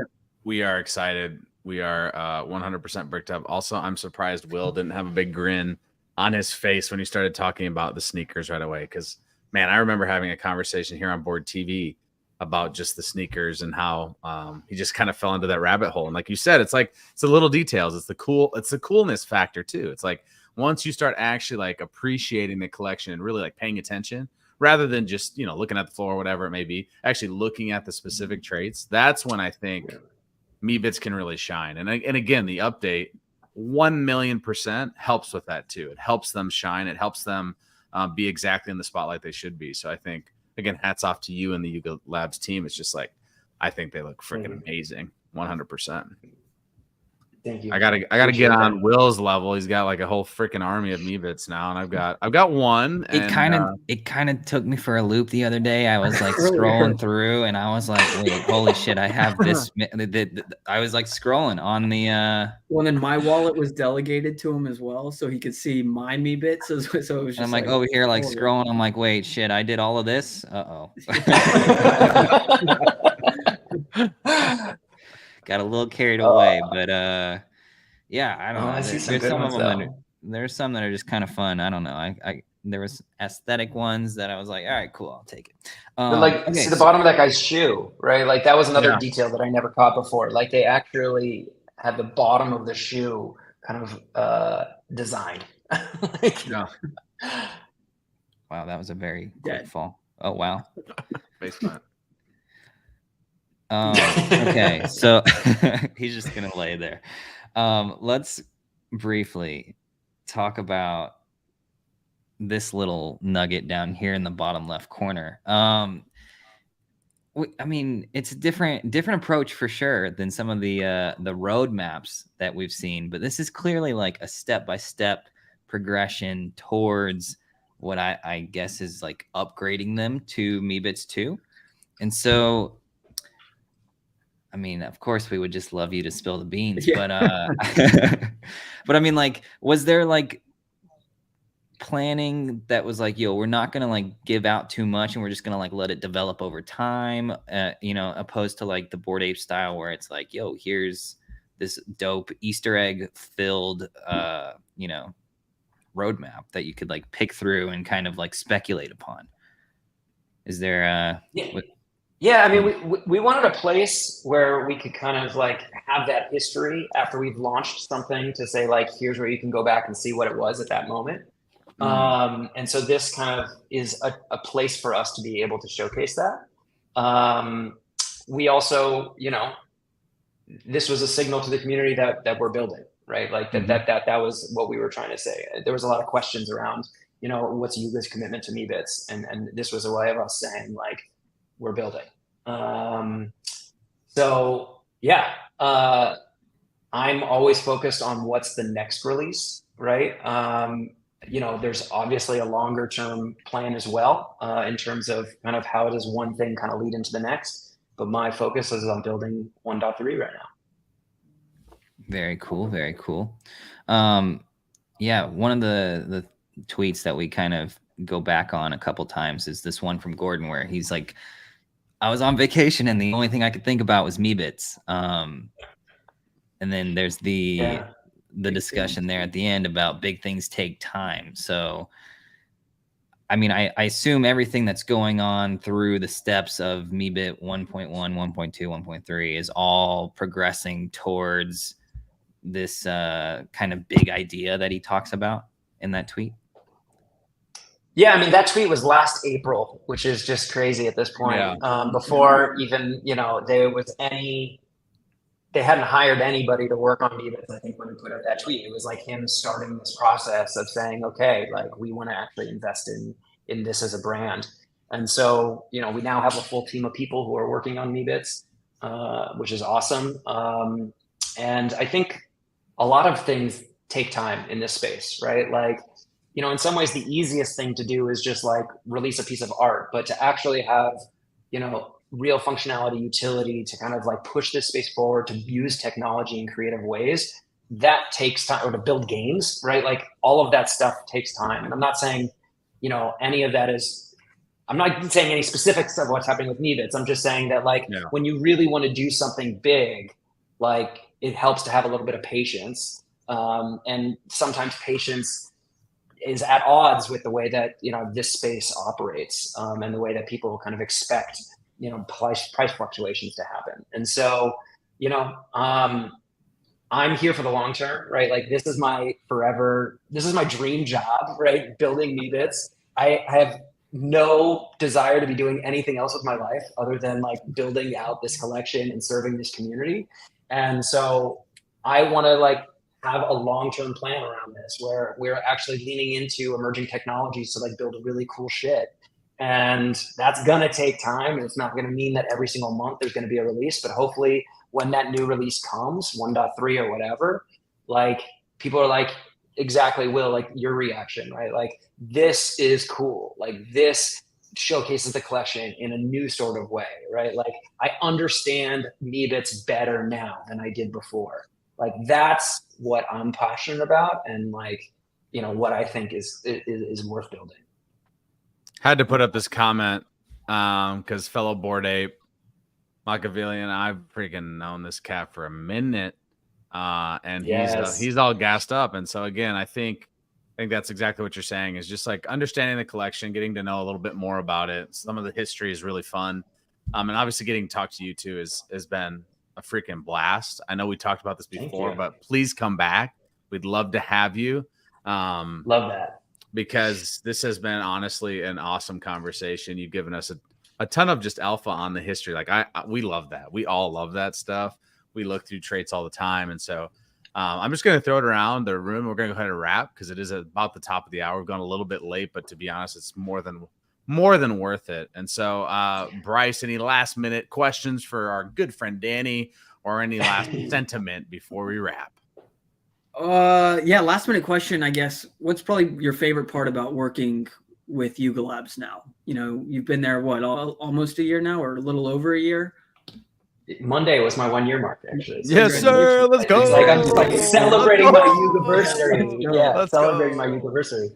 We are excited. We are 100% bricked up. Also, I'm surprised Will didn't have a big grin on his face when he started talking about the sneakers right away. Because, man, I remember having a conversation here on Board TV about just the sneakers and how he just kind of fell into that rabbit hole. And like you said, it's like, it's the little details. It's the coolness factor too. It's like, once you start actually like appreciating the collection and really like paying attention, rather than just, you know, looking at the floor or whatever it may be, actually looking at the specific traits, that's when I think Meebits can really shine. And again, the update 1,000,000% helps with that too. It helps them shine. It helps them be exactly in the spotlight they should be. So I think, again, hats off to you and the Yuga Labs team. It's just like, I think they look freaking amazing. 100%. Thank you. I gotta get on Will's level. He's got like a whole freaking army of Meebits now, and I've got one. It kind of took me for a loop the other day. I was like scrolling through, and I was like, "Wait, holy shit! I have this." I was like scrolling on the. Well, then my wallet was delegated to him as well, so he could see my Meebits. So it was just. And I'm like over here, like scrolling. I'm like, "Wait, shit! I did all of this." Got a little carried away, but yeah, I don't know. I see There's some of them there's some that are just kind of fun. I don't know. There was aesthetic ones that I was like, all right, cool, I'll take it. See the bottom of that guy's shoe, right? Like that was another detail that I never caught before. Like they actually had the bottom of the shoe kind of designed. Wow, that was a very quick fall. Oh wow. Basement. Okay, so he's just gonna lay there. Let's briefly talk about this little nugget down here in the bottom left corner. I mean, it's a different approach for sure than some of the roadmaps that we've seen, but this is clearly like a step-by-step progression towards what I guess is like upgrading them to Meebits 2. And so I mean, of course, we would just love you to spill the beans, but but I mean, like, was there like planning that was like, yo, we're not gonna like give out too much, and we're just gonna like let it develop over time, you know, opposed to like the Bored Ape style where it's like, yo, here's this dope Easter egg filled, you know, roadmap that you could like pick through and kind of like speculate upon. Is there Yeah, I mean, we wanted a place where we could kind of like have that history after we've launched something to say like, here's where you can go back and see what it was at that moment. And so this kind of is a place for us to be able to showcase that. We also, you know, this was a signal to the community that we're building, right? Like that was what we were trying to say. There was a lot of questions around, you know, what's Yuga's commitment to Meebits? And this was a way of us saying like, we're building. So yeah, I'm always focused on what's the next release, right? You know, there's obviously a longer term plan as well, in terms of kind of how does one thing kind of lead into the next, but my focus is on building 1.3 right now. Very cool. Very cool. Yeah. One of the tweets that we kind of go back on a couple times is this one from Gordon where he's like, I was on vacation and the only thing I could think about was Meebits. And then there's the the discussion there at the end about big things take time. So, I mean, I assume everything that's going on through the steps of Meebit 1.1, 1.2, 1.3 is all progressing towards this kind of big idea that he talks about in that tweet. Yeah, I mean, that tweet was last April, which is just crazy at this point. Yeah. Before even, they hadn't hired anybody to work on Meebits. I think when he put out that tweet, it was like him starting this process of saying, okay, like we want to actually invest in this as a brand. And so, we now have a full team of people who are working on Meebits, which is awesome. And I think a lot of things take time in this space, right? Like, in some ways, the easiest thing to do is just like release a piece of art, but to actually have, real functionality, utility to kind of like push this space forward, to use technology in creative ways, that takes time. Or to build games, right? Like all of that stuff takes time. And I'm not saying, any of that is, I'm not saying any specifics of what's happening with Meebits. I'm just saying that like when you really want to do something big, like it helps to have a little bit of patience. And sometimes patience is at odds with the way that, this space operates, and the way that people kind of expect, price fluctuations to happen. And so, I'm here for the long term, right? Like this is my dream job, right? Building Meebits. I have no desire to be doing anything else with my life other than like building out this collection and serving this community. And so I want to like have a long-term plan around this where we're actually leaning into emerging technologies to like build really cool shit. And that's going to take time. And it's not going to mean that every single month there's going to be a release, but hopefully when that new release comes, 1.3 or whatever, like people are like, exactly, Will, like your reaction, right? Like this is cool. Like this showcases the collection in a new sort of way, right? Like I understand Meebits better now than I did before. Like that's what I'm passionate about, and like, what I think is worth building. Had to put up this comment because fellow Bored Ape Machiavellian, I've freaking known this cat for a minute, and he's all gassed up. And so again, I think that's exactly what you're saying, is just like understanding the collection, getting to know a little bit more about it. Some of the history is really fun, and obviously getting to talk to you too has been a freaking blast. I know we talked about this before, but please come back. We'd love to have you. Love that. Because this has been honestly an awesome conversation. You've given us a ton of just alpha on the history. Like we love that. We all love that stuff. We look through traits all the time. And so I'm just going to throw it around the room. We're going to go ahead and wrap because it is about the top of the hour. We've gone a little bit late, but to be honest, it's more than worth it. And so Bryce, any last minute questions for our good friend Danny, or any last sentiment before we wrap? Last minute question, I guess. What's probably your favorite part about working with Yuga Labs now? You've been there, almost a year now, or a little over a year? Monday was my 1 year mark, actually. So yes, sir. Let's go. It's like I'm just like celebrating my Yugaversary. Yeah, celebrating my Yugaversary.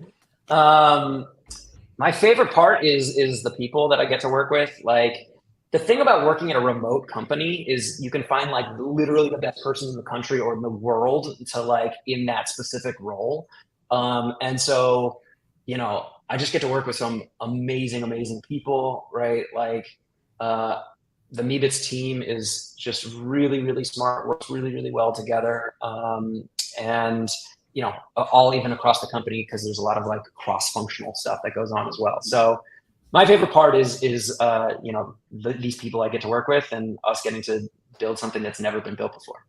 My favorite part is the people that I get to work with. Like, the thing about working at a remote company is you can find like literally the best person in the country or in the world to like in that specific role. And so, I just get to work with some amazing people, right? Like the Meebits team is just really smart, works really well together. And all even across the company, because there's a lot of like cross-functional stuff that goes on as well. So my favorite part is these people I get to work with and us getting to build something that's never been built before.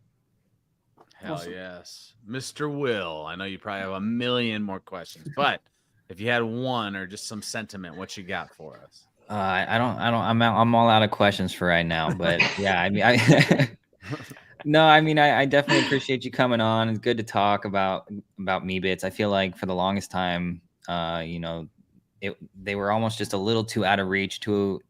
Hell awesome. Yes. Mr. Will, I know you probably have a million more questions, but if you had one or just some sentiment, what you got for us? I'm all out of questions for right now, but yeah, I mean, I definitely appreciate you coming on. It's good to talk about Meebits. I feel like for the longest time, they were almost just a little too out of reach, too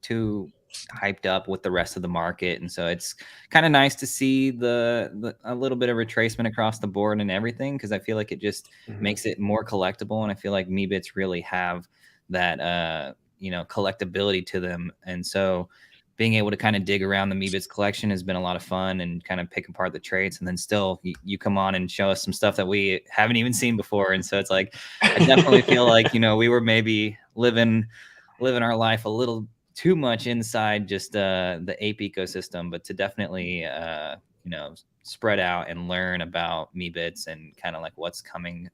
hyped up with the rest of the market. And so it's kind of nice to see a little bit of retracement across the board and everything, because I feel like it just makes it more collectible. And I feel like Meebits really have that, collectability to them. And so being able to kind of dig around the Meebits collection has been a lot of fun, and kind of pick apart the traits. And then still you come on and show us some stuff that we haven't even seen before. And so it's like, I definitely feel like, you know, we were maybe living our life a little too much inside just the ape ecosystem, but to definitely, you know, spread out and learn about Meebits and kind of like what's coming,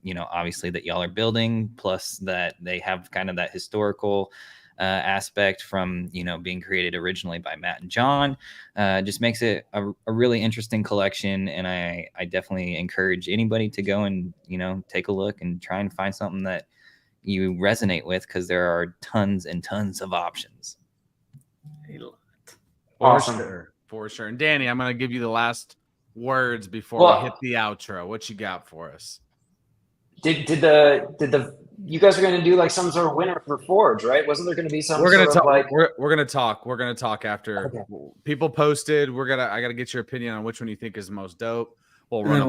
you know, obviously that y'all are building, plus that they have kind of that historical aspect from, you know, being created originally by Matt and John, just makes it a really interesting collection. And I definitely encourage anybody to go and, you know, take a look and try and find something that you resonate with, because there are tons and tons of options. Awesome. For sure. And Danny, I'm going to give you the last words before we hit the outro. What you got for us? Did the you guys are going to do like some sort of winner for Forge, right? Wasn't there going to be some? We're going to talk. Like... We're going to talk. We're going to talk after people posted. I got to get your opinion on which one you think is the most dope. We'll run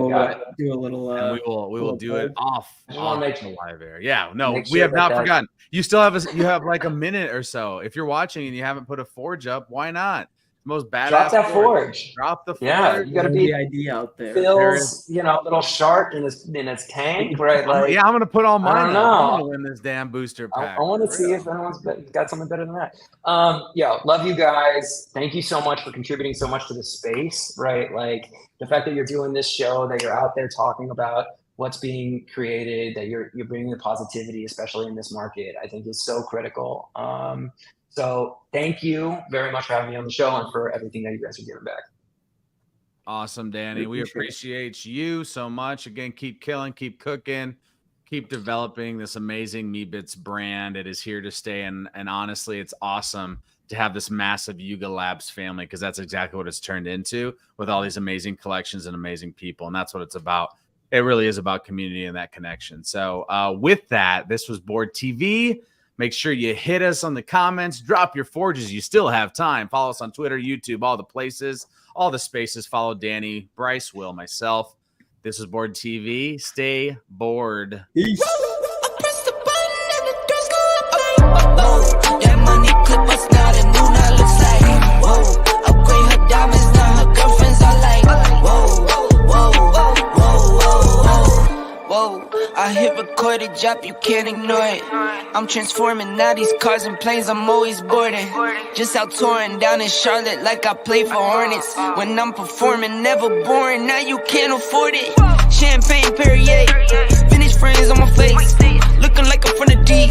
do a little. And we will do it off the live air. Yeah, no, sure we have not forgotten. You still have like a minute or so. If you're watching and you haven't put a Forge up, why not? Most badass. Drop that Forge. Drop the Forge. Yeah, you got to be the idea out there. Phil's, you know, little shark in his tank, right? Like, I'm gonna put all mine. I don't know. I'm gonna win this damn booster pack. I want to see if anyone's got something better than that. Yeah, love you guys. Thank you so much for contributing so much to the space, right? Like the fact that you're doing this show, that you're out there talking about what's being created, that you're bringing the positivity, especially in this market, I think is so critical. So thank you very much for having me on the show and for everything that you guys are giving back. Awesome, Danny. We appreciate you so much. Again, keep killing, keep cooking, keep developing this amazing Meebits brand. It is here to stay. And honestly, it's awesome to have this massive Yuga Labs family, because that's exactly what it's turned into, with all these amazing collections and amazing people. And that's what it's about. It really is about community and that connection. So with that, this was Board TV. Make sure you hit us on the comments. Drop your Forges. You still have time. Follow us on Twitter, YouTube, all the places, all the spaces. Follow Danny, Bryce, Will, myself. This is Board TV. Stay bored. Peace. That money clip us now, the new now looks like, whoa, upgrade her diamonds, now her girlfriends are like, whoa, whoa, whoa, whoa, whoa, whoa. I hit record a drop, you can't ignore it. I'm transforming now these cars and planes, I'm always boarding. Just out touring down in Charlotte like I play for Hornets. When I'm performing, never boring, now you can't afford it. Champagne Perrier, vintage frames on my face, looking like I'm from the D.